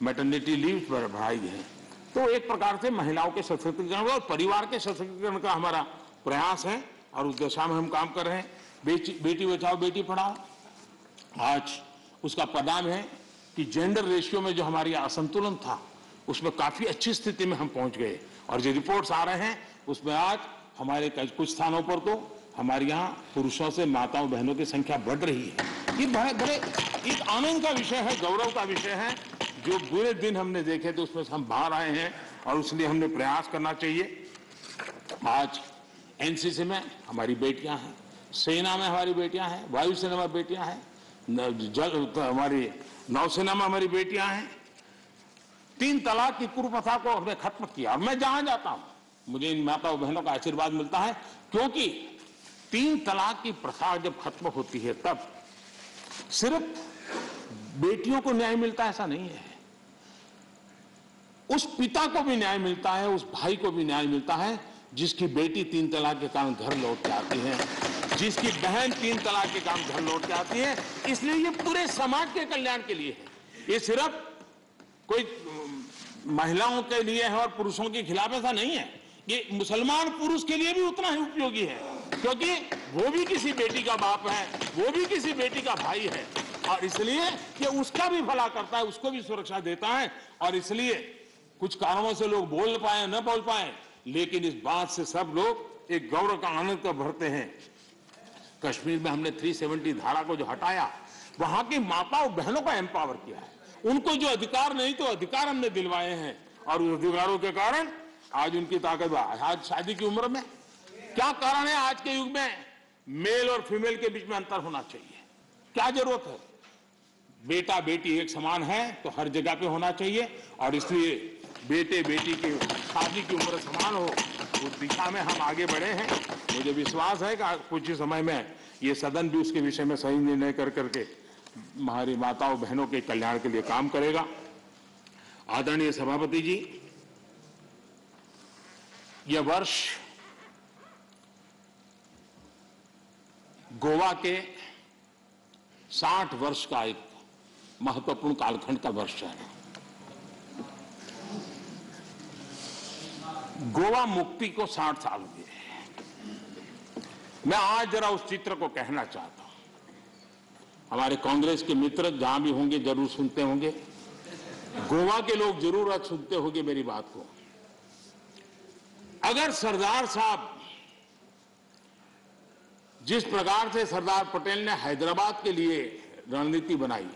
मैटरनिटी लीव बढ़ाई है तो एक प्रकार से महिलाओं के सशक्तिकरण और परिवार के सशक्तिकरण का हमारा प्रयास है, और उस दिशा में हम काम कर रहे हैं। बेटी बचाओ बेटी पढ़ाओ, आज उसका परिणाम है कि जेंडर रेशियो में जो हमारी असंतुलन था, उसमें काफी अच्छी स्थिति में हम पहुंच गए। और जो रिपोर्ट्स आ रहे हैं उसमें आज हमारे कुछ स्थानों पर तो हमारे यहाँ पुरुषों से माताओं बहनों की संख्या बढ़ रही है। ये बड़े एक आनंद का विषय है, गौरव का विषय है। जो बुरे दिन हमने देखे थे उसमें से हम बाहर आए हैं, और इसलिए हमने प्रयास करना चाहिए। आज एनसीसी में हमारी बेटियां हैं, सेना में हमारी बेटियां हैं, वायुसेना में बेटियां हैं, हमारी नौसेना में हमारी बेटियां हैं। 3 तलाक की कुप्रथा को हमने खत्म किया। और मैं जहां जाता हूं मुझे इन माताओं बहनों का आशीर्वाद मिलता है, क्योंकि 3 तलाक की प्रथा जब खत्म होती है तब सिर्फ बेटियों को न्याय मिलता है ऐसा नहीं है, उस पिता को भी न्याय मिलता है, उस भाई को भी न्याय मिलता है जिसकी बेटी 3 तलाक के कारण घर लौट के आती है, जिसकी बहन 3 तलाक के कारण घर लौट के आती है। इसलिए ये पूरे समाज के कल्याण के लिए है। ये सिर्फ कोई महिलाओं के लिए है और पुरुषों के खिलाफ ऐसा नहीं है। ये मुसलमान पुरुष के लिए भी उतना ही उपयोगी है, क्योंकि वो भी किसी बेटी का बाप है, वो भी किसी बेटी का भाई है, और इसलिए ये उसका भी भला करता है, उसको भी सुरक्षा देता है। और इसलिए कुछ कारणों से लोग बोल पाए न बोल पाए, लेकिन इस बात से सब लोग एक गौरव का आनंद का भरते हैं। कश्मीर में हमने 370 धारा को जो हटाया, वहां की माताओं बहनों को एम्पावर किया है। उनको जो अधिकार नहीं तो अधिकार हमने दिलवाए हैं, और उस अधिकारों के कारण आज उनकी ताकत। आज शादी की उम्र में क्या कारण है? आज के युग में मेल और फीमेल के बीच में अंतर होना चाहिए, क्या जरूरत है? बेटा बेटी एक समान है तो हर जगह पे होना चाहिए, और इसलिए बेटे बेटी की शादी की उम्र समान हो, उस दिशा में हम आगे बढ़े हैं। मुझे विश्वास है कि कुछ ही समय में ये सदन भी उसके विषय में सही निर्णय कर करके हमारी माताओं बहनों के कल्याण के लिए काम करेगा। आदरणीय सभापति जी, यह वर्ष गोवा के 60 वर्ष का एक महत्वपूर्ण कालखंड का वर्ष है। गोवा मुक्ति को 60 साल हुए। मैं आज जरा उस चित्र को कहना चाहता हूं। हमारे कांग्रेस के मित्र जहां भी होंगे जरूर सुनते होंगे, गोवा के लोग जरूर आज सुनते होंगे मेरी बात को। अगर सरदार साहब जिस प्रकार से सरदार पटेल ने हैदराबाद के लिए रणनीति बनाई,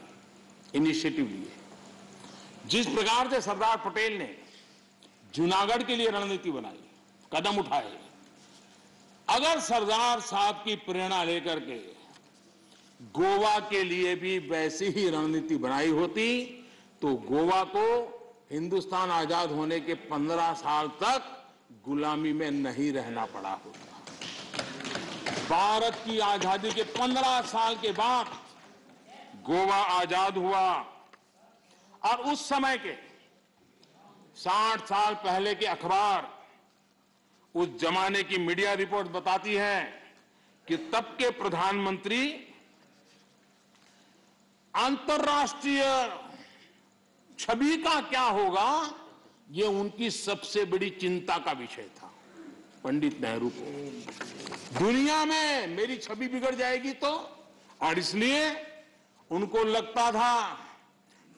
इनिशिएटिव लिए, जिस प्रकार से सरदार पटेल ने जूनागढ़ के लिए रणनीति बनाई, कदम उठाए। अगर सरदार साहब की प्रेरणा लेकर के गोवा के लिए भी वैसी ही रणनीति बनाई होती तो गोवा को हिंदुस्तान आजाद होने के 15 साल तक गुलामी में नहीं रहना पड़ा होता। भारत की आजादी के 15 साल के बाद गोवा आजाद हुआ और उस समय के 60 साल पहले के अखबार, उस जमाने की मीडिया रिपोर्ट बताती है कि तब के प्रधानमंत्री अंतर्राष्ट्रीय छवि का क्या होगा, ये उनकी सबसे बड़ी चिंता का विषय था। पंडित नेहरू को दुनिया में मेरी छवि बिगड़ जाएगी तो, और इसलिए उनको लगता था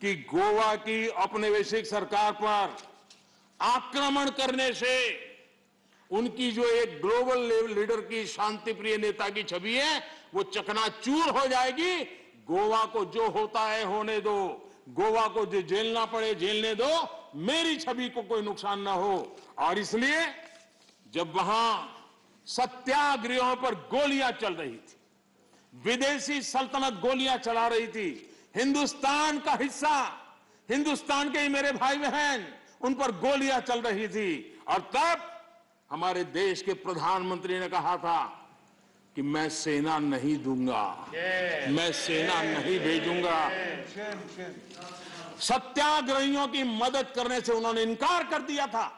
कि गोवा की औपनिवेशिक सरकार पर आक्रमण करने से उनकी जो एक ग्लोबल लीडर की, शांति प्रिय नेता की छवि है, वो चकनाचूर हो जाएगी। गोवा को जो होता है होने दो, गोवा को जो झेलना पड़े झेलने दो, मेरी छवि को कोई नुकसान ना हो। और इसलिए जब वहां सत्याग्रहों पर गोलियां चल रही थी, विदेशी सल्तनत गोलियां चला रही थी, हिंदुस्तान का हिस्सा, हिंदुस्तान के ही मेरे भाई बहन, उन पर गोलियां चल रही थी, और तब हमारे देश के प्रधानमंत्री ने कहा था कि मैं सेना नहीं दूंगा, मैं सेना नहीं भेजूंगा। सत्याग्रहियों की मदद करने से उन्होंने इनकार कर दिया था।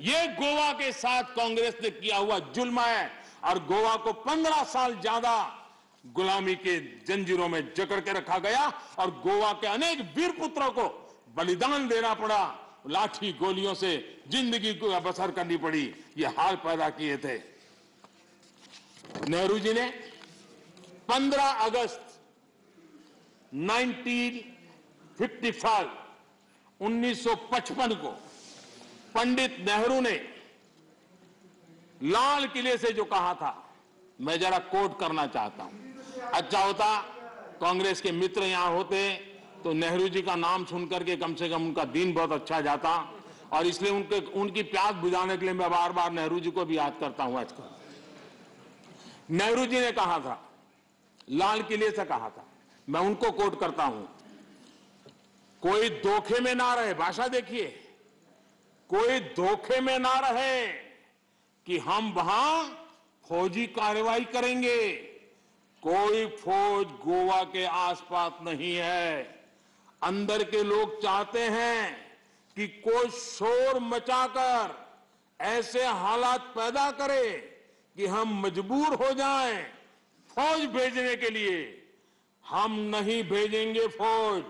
यह गोवा के साथ कांग्रेस ने किया हुआ जुल्म है, और गोवा को 15 साल ज्यादा गुलामी के जंजीरों में जकड़ के रखा गया, और गोवा के अनेक वीर पुत्रों को बलिदान देना पड़ा, लाठी गोलियों से जिंदगी को बसर करनी पड़ी। ये हाल पैदा किए थे। नेहरू जी ने 15 अगस्त 1955 को पंडित नेहरू ने लाल किले से जो कहा था, मैं जरा कोट करना चाहता हूं। अच्छा होता कांग्रेस के मित्र यहां होते तो नेहरू जी का नाम सुनकर के कम से कम उनका दिन बहुत अच्छा जाता, और इसलिए उनकी प्यास बुझाने के लिए मैं बार बार नेहरू जी को भी याद करता हूं। आजकल नेहरू जी ने कहा था, लाल किले से कहा था, मैं उनको कोट करता हूं, कोई धोखे में ना रहे, भाषा देखिए, कोई धोखे में ना रहे कि हम वहां फौजी कार्रवाई करेंगे। कोई फौज गोवा के आसपास नहीं है। अंदर के लोग चाहते हैं कि कोई शोर मचाकर ऐसे हालात पैदा करे कि हम मजबूर हो जाएं फौज भेजने के लिए। हम नहीं भेजेंगे फौज,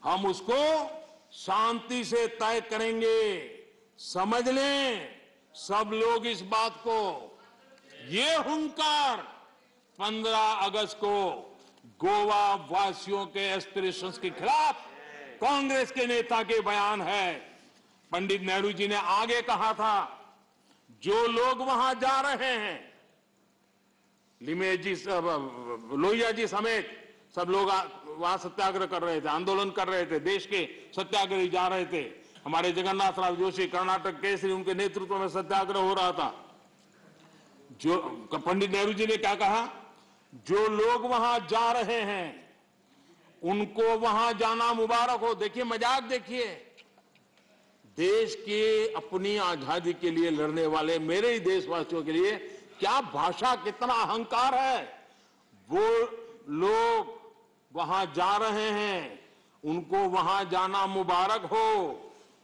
हम उसको शांति से तय करेंगे। समझ लें सब लोग इस बात को। ये हुंकार 15 अगस्त को गोवा वासियों के एस्पिरेशंस के खिलाफ कांग्रेस के नेता के बयान है। पंडित नेहरू जी ने आगे कहा था, जो लोग वहां जा रहे हैं, लिमेज जी, लोहिया जी समेत सब लोग वहां सत्याग्रह कर रहे थे, आंदोलन कर रहे थे, देश के सत्याग्रही जा रहे थे। हमारे जगन्नाथ राव जोशी कर्नाटक केसरी, उनके नेतृत्व में सत्याग्रह हो रहा था। जो पंडित नेहरू जी ने क्या कहा, जो लोग वहां जा रहे हैं उनको वहां जाना मुबारक हो। देखिए मजाक देखिए, देश के अपनी आजादी के लिए लड़ने वाले मेरे ही देशवासियों के लिए क्या भाषा, कितना अहंकार है। वो लोग वहां जा रहे हैं, उनको वहां जाना मुबारक हो,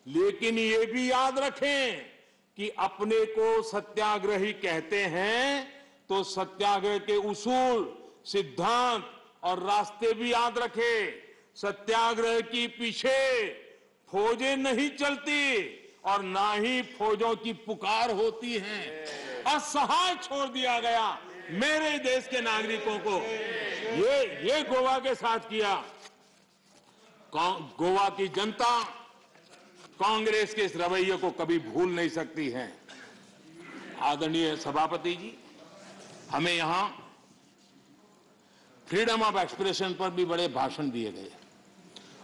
लेकिन ये भी याद रखें कि अपने को सत्याग्रही कहते हैं तो सत्याग्रह के उसूल, सिद्धांत और रास्ते भी याद रखें। सत्याग्रह की पीछे फौजें नहीं चलती और ना ही फौजों की पुकार होती है। असहाय छोड़ दिया गया मेरे देश के नागरिकों को। ये गोवा के साथ किया। गोवा की जनता कांग्रेस के इस रवैये को कभी भूल नहीं सकती है। आदरणीय सभापति जी, हमें यहां फ्रीडम ऑफ एक्सप्रेशन पर भी बड़े भाषण दिए गए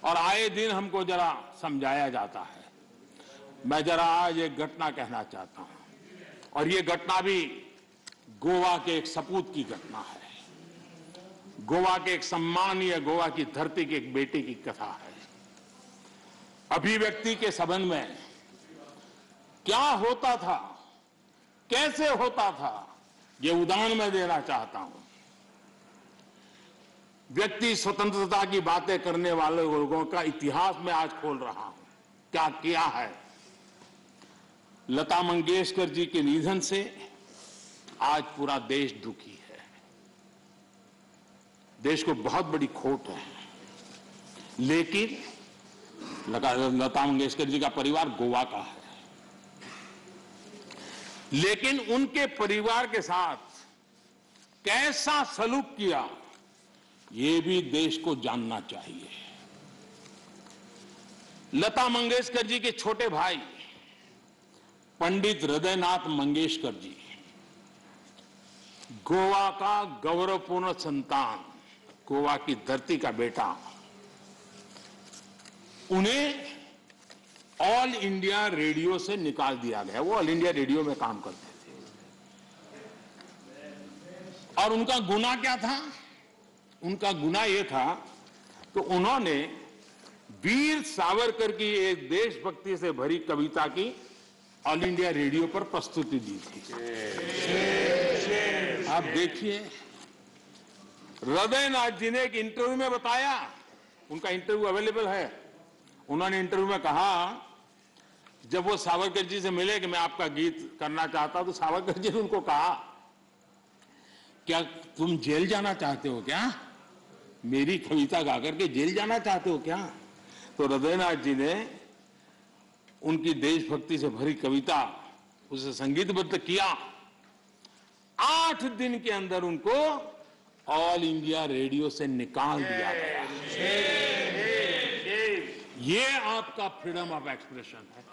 और आए दिन हमको जरा समझाया जाता है। मैं जरा आज एक घटना कहना चाहता हूं, और ये घटना भी गोवा के एक सपूत की घटना है। गोवा के एक सम्मानीय गोवा की धरती के एक बेटे की कथा है। अभिव्यक्ति के संबंध में क्या होता था, कैसे होता था, ये उदाहरण मैं देना चाहता हूं। व्यक्ति स्वतंत्रता की बातें करने वाले लोगों का इतिहास मैं आज खोल रहा हूं। क्या किया है। लता मंगेशकर जी के निधन से आज पूरा देश दुखी है। देश को बहुत बड़ी खोट है। लेकिन लता मंगेशकर जी का परिवार गोवा का है, लेकिन उनके परिवार के साथ कैसा सलूक किया, ये भी देश को जानना चाहिए। लता मंगेशकर जी के छोटे भाई पंडित हृदयनाथ मंगेशकर जी, गोवा का गौरवपूर्ण संतान, गोवा की धरती का बेटा, उन्हें ऑल इंडिया रेडियो से निकाल दिया गया। वो ऑल इंडिया रेडियो में काम करते थे, और उनका गुनाह क्या था? उनका गुनाह यह था कि उन्होंने वीर सावरकर की एक देशभक्ति से भरी कविता की ऑल इंडिया रेडियो पर प्रस्तुति दी थी। आप देखिए, हृदयनाथ जी ने एक इंटरव्यू में बताया, उनका इंटरव्यू अवेलेबल है। उन्होंने इंटरव्यू में कहा, जब वो सावरकर जी से मिले कि मैं आपका गीत करना चाहता हूं, तो सावरकर जी ने उनको कहा, क्या तुम जेल जाना चाहते हो क्या? मेरी कविता गा करके जेल जाना चाहते हो क्या? तो हृदयनाथ जी ने उनकी देशभक्ति से भरी कविता, उसे संगीतबद्ध किया। 8 दिन के अंदर उनको ऑल इंडिया रेडियो से निकाल दिया गया। ये आपका फ्रीडम ऑफ एक्सप्रेशन है।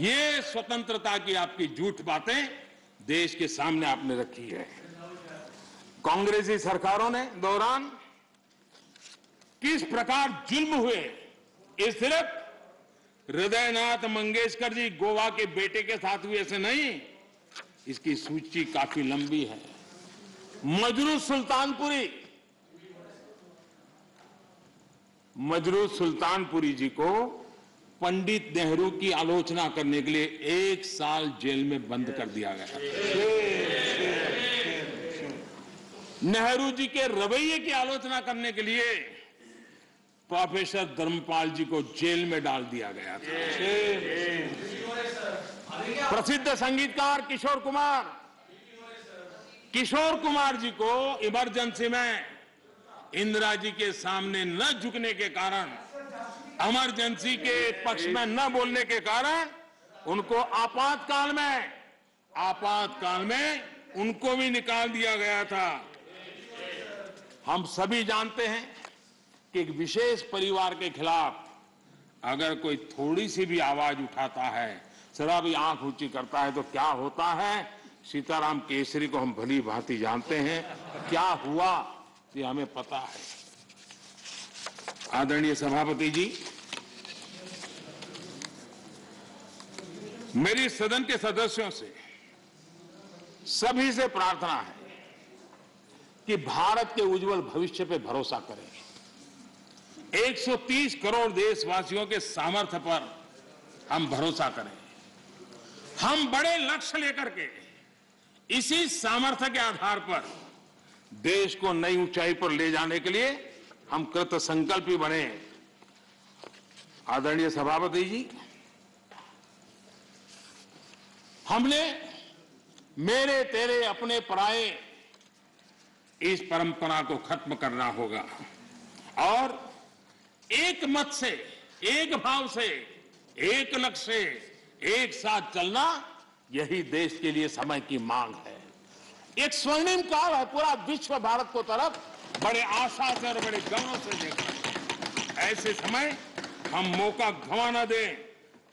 ये स्वतंत्रता की आपकी झूठ बातें देश के सामने आपने रखी है। कांग्रेसी सरकारों ने दौरान किस प्रकार जुल्म हुए, ये सिर्फ हृदयनाथ मंगेशकर जी गोवा के बेटे के साथ हुए ऐसे नहीं, इसकी सूची काफी लंबी है। मजरू सुल्तानपुरी जी को पंडित नेहरू की आलोचना करने के लिए 1 साल जेल में बंद कर दिया गया। नेहरू जी के रवैये की आलोचना करने के लिए प्रोफेसर धर्मपाल जी को जेल में डाल दिया गया था। प्रसिद्ध संगीतकार किशोर कुमार जी को इमरजेंसी में इंदिरा जी के सामने न झुकने के कारण, इमरजेंसी के पक्ष में न बोलने के कारण उनको आपातकाल में उनको भी निकाल दिया गया था। हम सभी जानते हैं कि एक विशेष परिवार के खिलाफ अगर कोई थोड़ी सी भी आवाज उठाता है, जरा भी आंख ऊंची करता है, तो क्या होता है। सीताराम केसरी को हम भली भांति जानते हैं, क्या हुआ ये हमें पता है। आदरणीय सभापति जी, मेरी सदन के सदस्यों से, सभी से प्रार्थना है कि भारत के उज्जवल भविष्य पे भरोसा करें। 130 करोड़ देशवासियों के सामर्थ्य पर हम भरोसा करें। हम बड़े लक्ष्य लेकर के इसी सामर्थ्य के आधार पर देश को नई ऊंचाई पर ले जाने के लिए हम कृत संकल्पी बने। आदरणीय सभापति जी, हमने मेरे तेरे अपने पराए इस परंपरा को खत्म करना होगा और एक मत से, एक भाव से, एक लक्ष्य से एक साथ चलना, यही देश के लिए समय की मांग है। एक स्वर्णिम काल है। पूरा विश्व भारत को तरफ बड़े आशा से और बड़े गौरव से देख रहे हैं। ऐसे समय हम मौका गंवा न दें।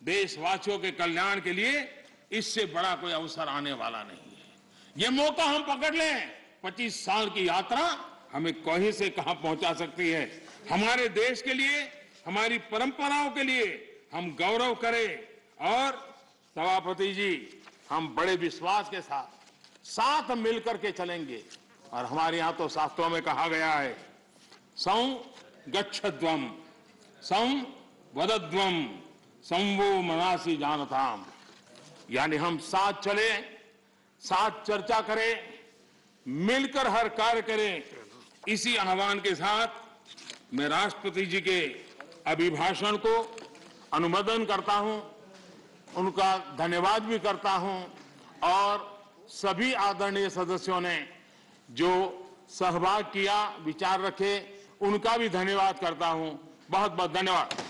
देशवासियों के कल्याण के लिए इससे बड़ा कोई अवसर आने वाला नहीं है। ये मौका हम पकड़ लें। 25 साल की यात्रा हमें कहीं से कहां पहुंचा सकती है। हमारे देश के लिए, हमारी परंपराओं के लिए हम गौरव करें, और सभापति जी, हम बड़े विश्वास के साथ मिलकर के चलेंगे। और हमारे यहां तो शास्त्रों में कहा गया है, सं गच्छध्वम सं वदध्वम संवो मनासी जानताम, यानी हम साथ चले, साथ चर्चा करें, मिलकर हर कार्य करें। इसी आह्वान के साथ मैं राष्ट्रपति जी के अभिभाषण को अनुमोदन करता हूं, उनका धन्यवाद भी करता हूं और सभी आदरणीय सदस्यों ने जो सहभाग किया, विचार रखे, उनका भी धन्यवाद करता हूं। बहुत बहुत धन्यवाद।